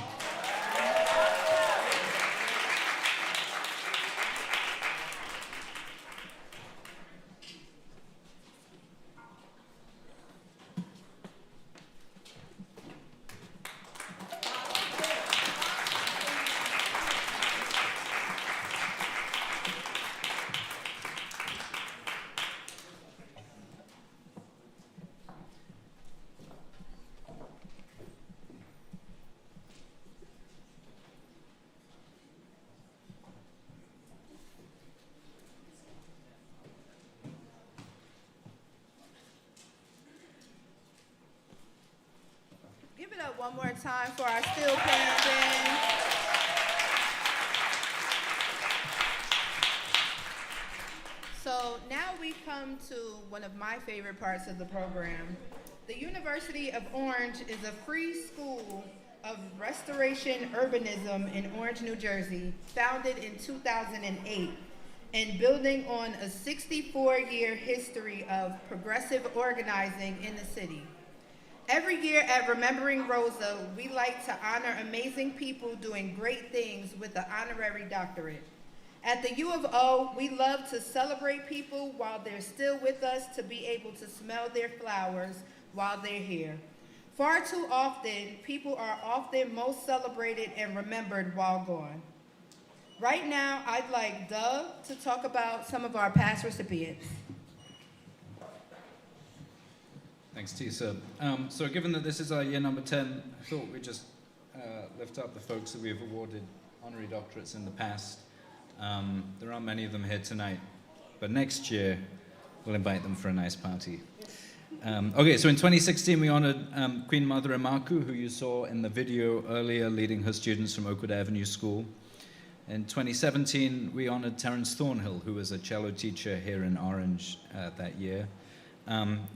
One more time for our steel pan band. So now we come to one of my favorite parts of the program. The University of Orange is a free school of restoration urbanism in Orange, New Jersey, founded in 2008, and building on a 64-year history of progressive organizing in the city. Every year at Remembering Rosa, we like to honor amazing people doing great things with an honorary doctorate. At the U of O, we love to celebrate people while they're still with us, to be able to smell their flowers while they're here. Far too often, people are often most celebrated and remembered while gone. Right now, I'd like Doug to talk about some of our past recipients. Thanks, Tisa. So given that this is our year number 10, I thought we'd just lift up the folks that we've awarded honorary doctorates in the past. There aren't many of them here tonight, but next year we'll invite them for a nice party. Okay, so in 2016 we honored Queen Mother Emaku, who you saw in the video earlier, leading her students from Heywood Avenue School. In 2017 we honored Terence Thornhill, who was a cello teacher here in Orange that year.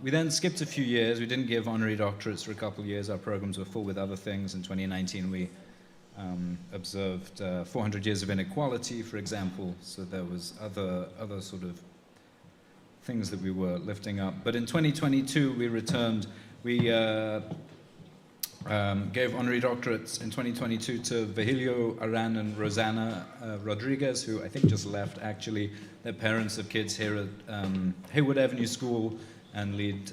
We then skipped a few years. We didn't give honorary doctorates for a couple of years. Our programs were full with other things. In 2019 we observed 400 years of inequality, for example, so there was other sort of things that we were lifting up. But in 2022 we returned. We gave honorary doctorates in 2022 to Virgilio Aran and Rosanna Rodriguez, who I think just left actually. They're parents of kids here at Heywood Avenue School and lead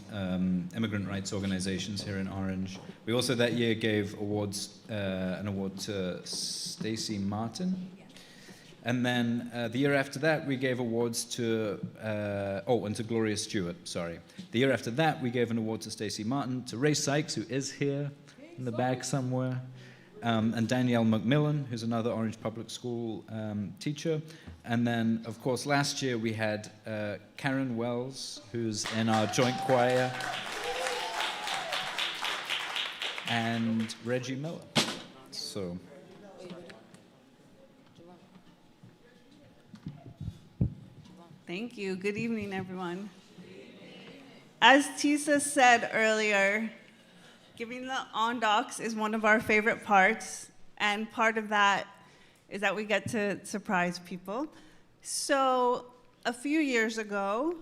immigrant rights organizations here in Orange. We also that year gave an award to Stacy Martin. And then the year after that, we gave awards to, and to Gloria Stewart, sorry. The year after that, we gave an award to Stacy Martin, to Ray Sykes, who is here in the back somewhere, and Danielle McMillan, who's another Orange Public School teacher. And then, of course, last year we had Karen Wells, who's in our joint choir, and Reggie Miller. So. Thank you. Good evening, everyone. As Tisa said earlier, giving the on-docs is one of our favorite parts, and part of that is that we get to surprise people. So a few years ago,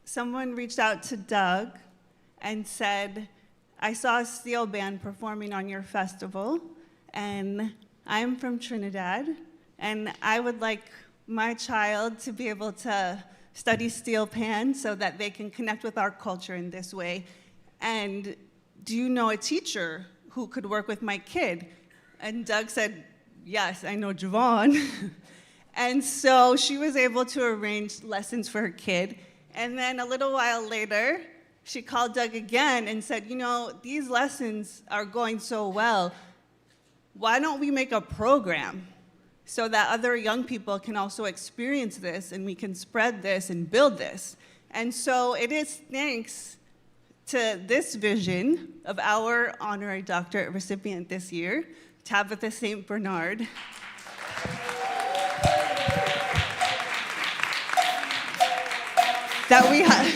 someone reached out to Doug and said, I saw a steel band performing on your festival, and I'm from Trinidad, and I would like my child to be able to study steel pan so that they can connect with our culture in this way. And do you know a teacher who could work with my kid? And Doug said, yes, I know Javon. And so she was able to arrange lessons for her kid. And then a little while later, she called Doug again and said, you know, these lessons are going so well. Why don't we make a program so that other young people can also experience this and we can spread this and build this? And so it is thanks to this vision of our honorary doctorate recipient this year, Tabitha St. Bernard. That we have.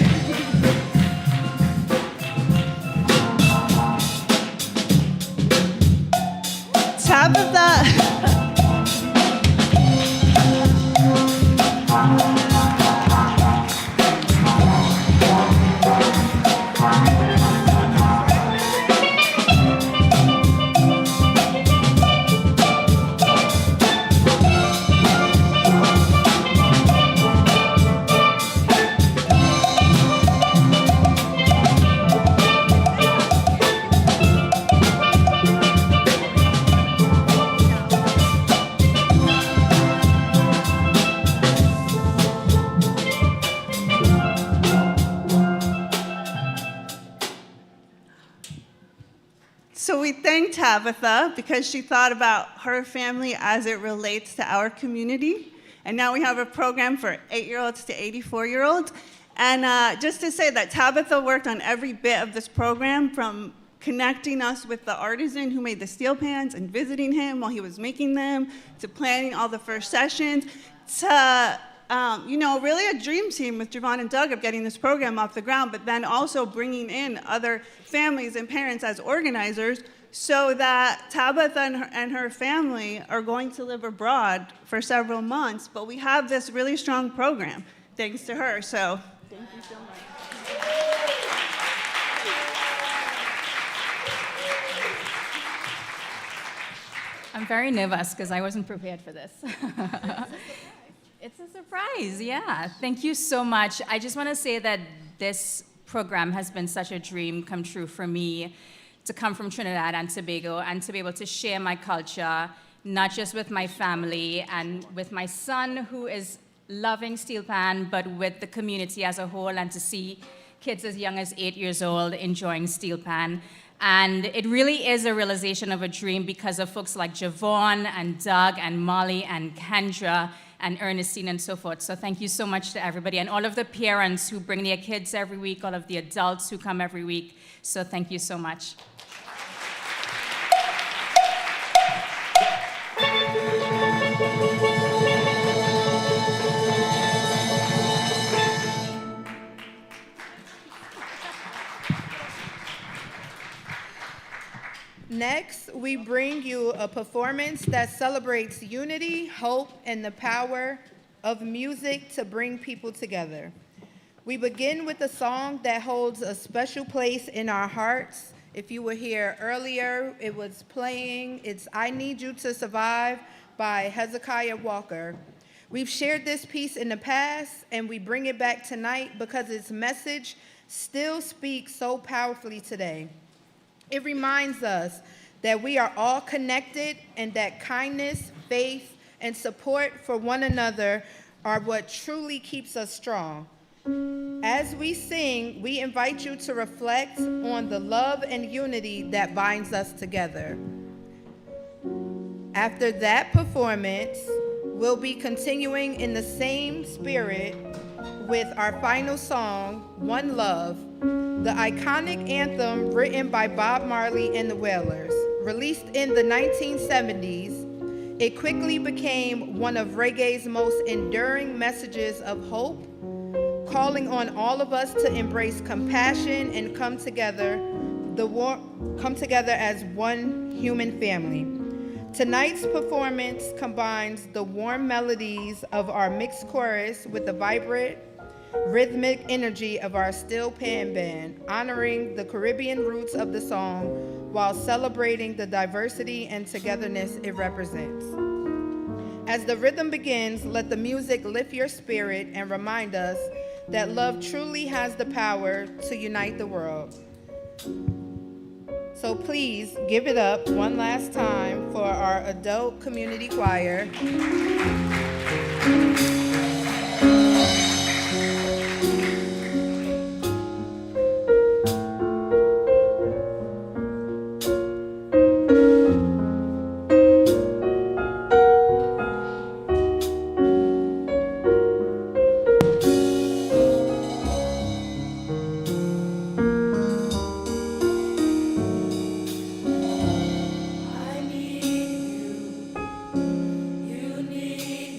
Tabitha. So we thank Tabitha because she thought about her family as it relates to our community. And now we have a program for 8-year-olds to 84-year-olds. And just to say that Tabitha worked on every bit of this program, from connecting us with the artisan who made the steel pans and visiting him while he was making them, to planning all the first sessions, to really a dream team with Javon and Doug of getting this program off the ground, but then also bringing in other families and parents as organizers so that Tabitha and her family are going to live abroad for several months, but we have this really strong program thanks to her. So thank you so much. I'm very nervous because I wasn't prepared for this. It's a surprise, yeah. Thank you so much. I just want to say that this program has been such a dream come true for me, to come from Trinidad and Tobago and to be able to share my culture, not just with my family and with my son who is loving steel pan, but with the community as a whole, and to see kids as young as 8 years old enjoying steel pan. And it really is a realization of a dream because of folks like Javon and Doug and Molly and Kendra and Ernestine and so forth. So thank you so much to everybody and all of the parents who bring their kids every week, all of the adults who come every week. So thank you so much. Next, we bring you a performance that celebrates unity, hope, and the power of music to bring people together. We begin with a song that holds a special place in our hearts. If you were here earlier, it was playing. It's I Need You to Survive by Hezekiah Walker. We've shared this piece in the past, and we bring it back tonight because its message still speaks so powerfully today. It reminds us that we are all connected and that kindness, faith, and support for one another are what truly keeps us strong. As we sing, we invite you to reflect on the love and unity that binds us together. After that performance, we'll be continuing in the same spirit with our final song, One Love, the iconic anthem written by Bob Marley and the Wailers. Released in the 1970s, it quickly became one of reggae's most enduring messages of hope, calling on all of us to embrace compassion and come together as one human family. Tonight's performance combines the warm melodies of our mixed chorus with the vibrant, rhythmic energy of our steel pan band, honoring the Caribbean roots of the song while celebrating the diversity and togetherness it represents. As the rhythm begins, let the music lift your spirit and remind us that love truly has the power to unite the world. So please give it up one last time for our adult community choir. You need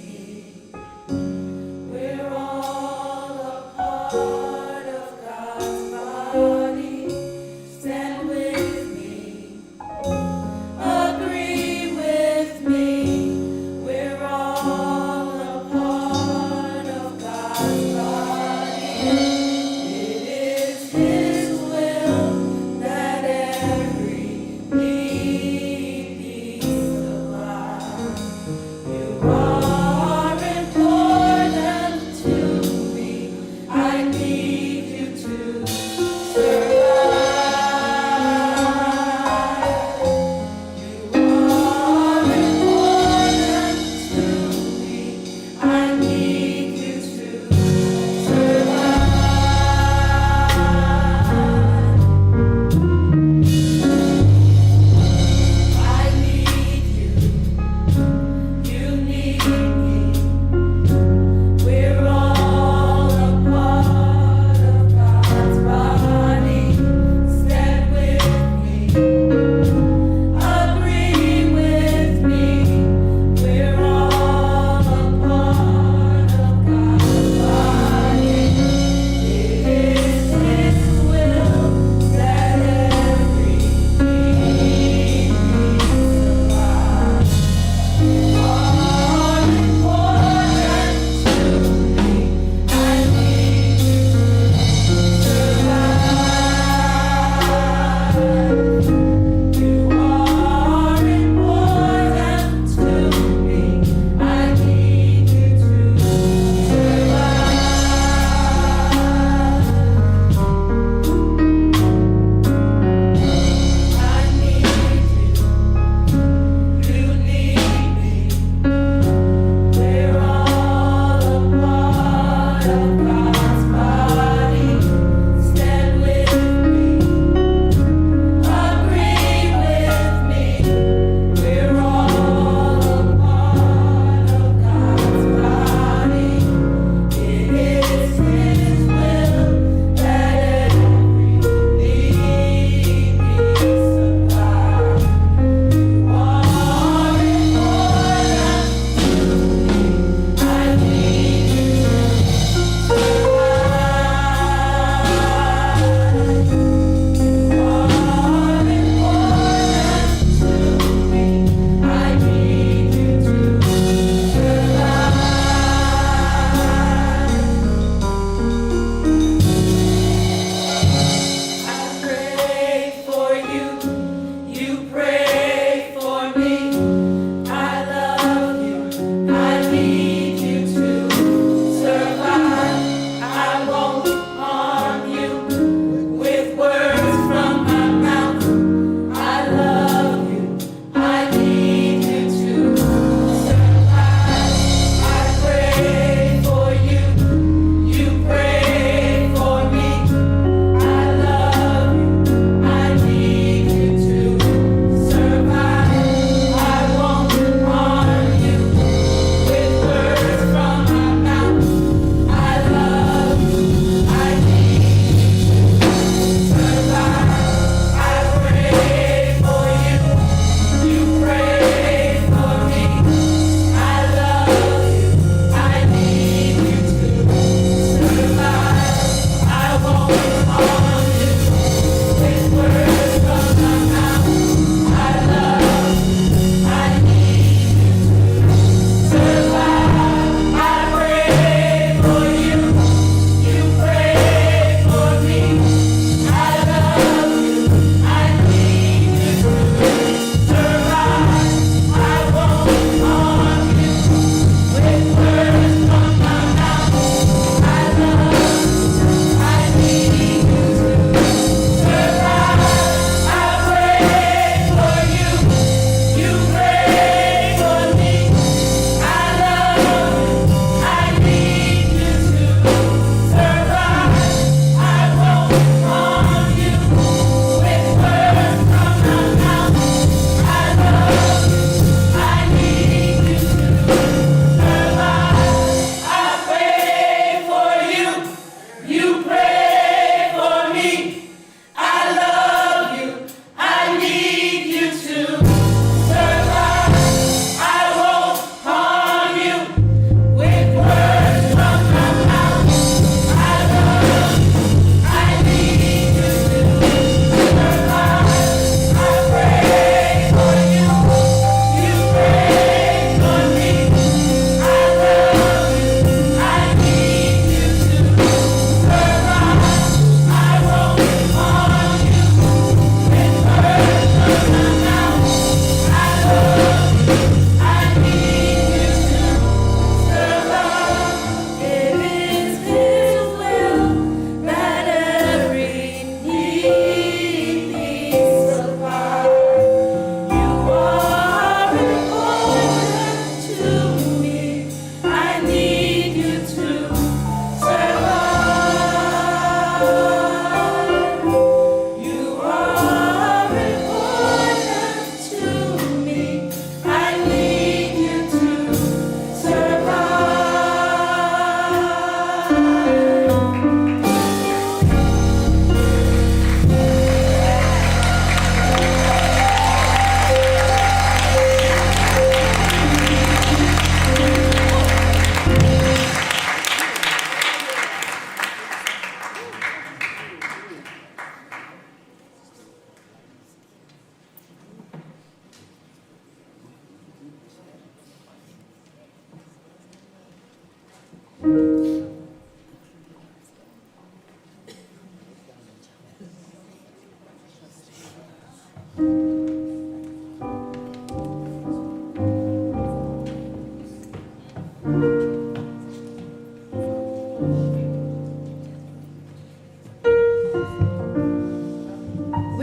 We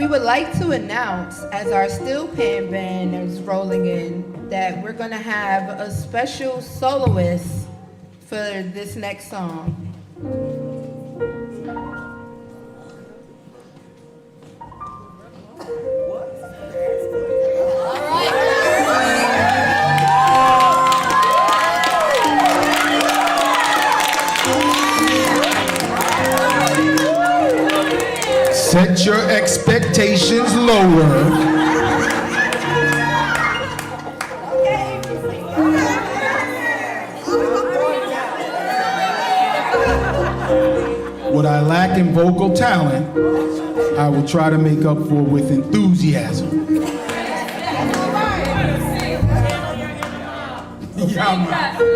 would like to announce, as our steel pan band is rolling in, that we're going to have a special soloist for this next song. Set your expectations lower. What I lack in vocal talent, I will try to make up for with enthusiasm. Yeah, man.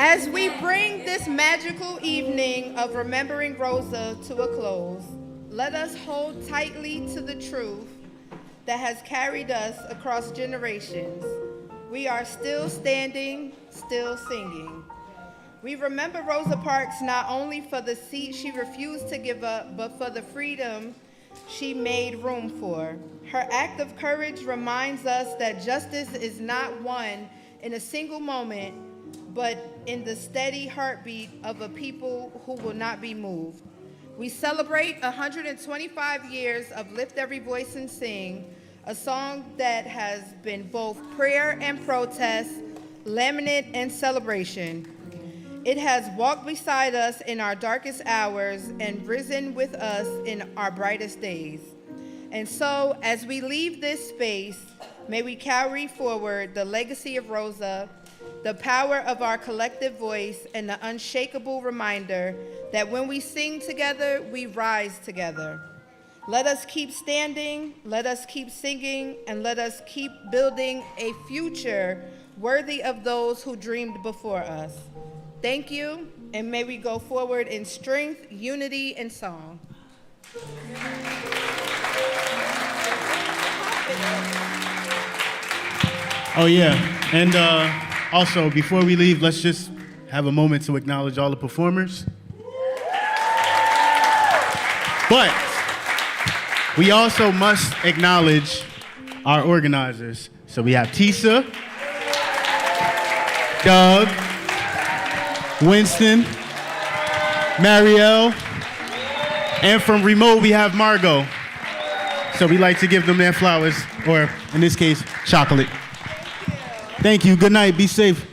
As we bring this magical evening of Remembering Rosa to a close, let us hold tightly to the truth that has carried us across generations. We are still standing, still singing. We remember Rosa Parks not only for the seat she refused to give up, but for the freedom she made room for. Her act of courage reminds us that justice is not won in a single moment, but in the steady heartbeat of a people who will not be moved. We celebrate 125 years of Lift Every Voice and Sing, a song that has been both prayer and protest, lament and celebration. It has walked beside us in our darkest hours and risen with us in our brightest days. And so, as we leave this space, may we carry forward the legacy of Rosa, the power of our collective voice, and the unshakable reminder that when we sing together, we rise together. Let us keep standing, let us keep singing, and let us keep building a future worthy of those who dreamed before us. Thank you, and may we go forward in strength, unity, and song. Oh yeah, and also before we leave, let's just have a moment to acknowledge all the performers. But we also must acknowledge our organizers. So we have Tisa, Doug, Winston, Marielle, and from remote we have Margot. So we like to give them their flowers, or in this case, chocolate. Thank you. Good night. Be safe.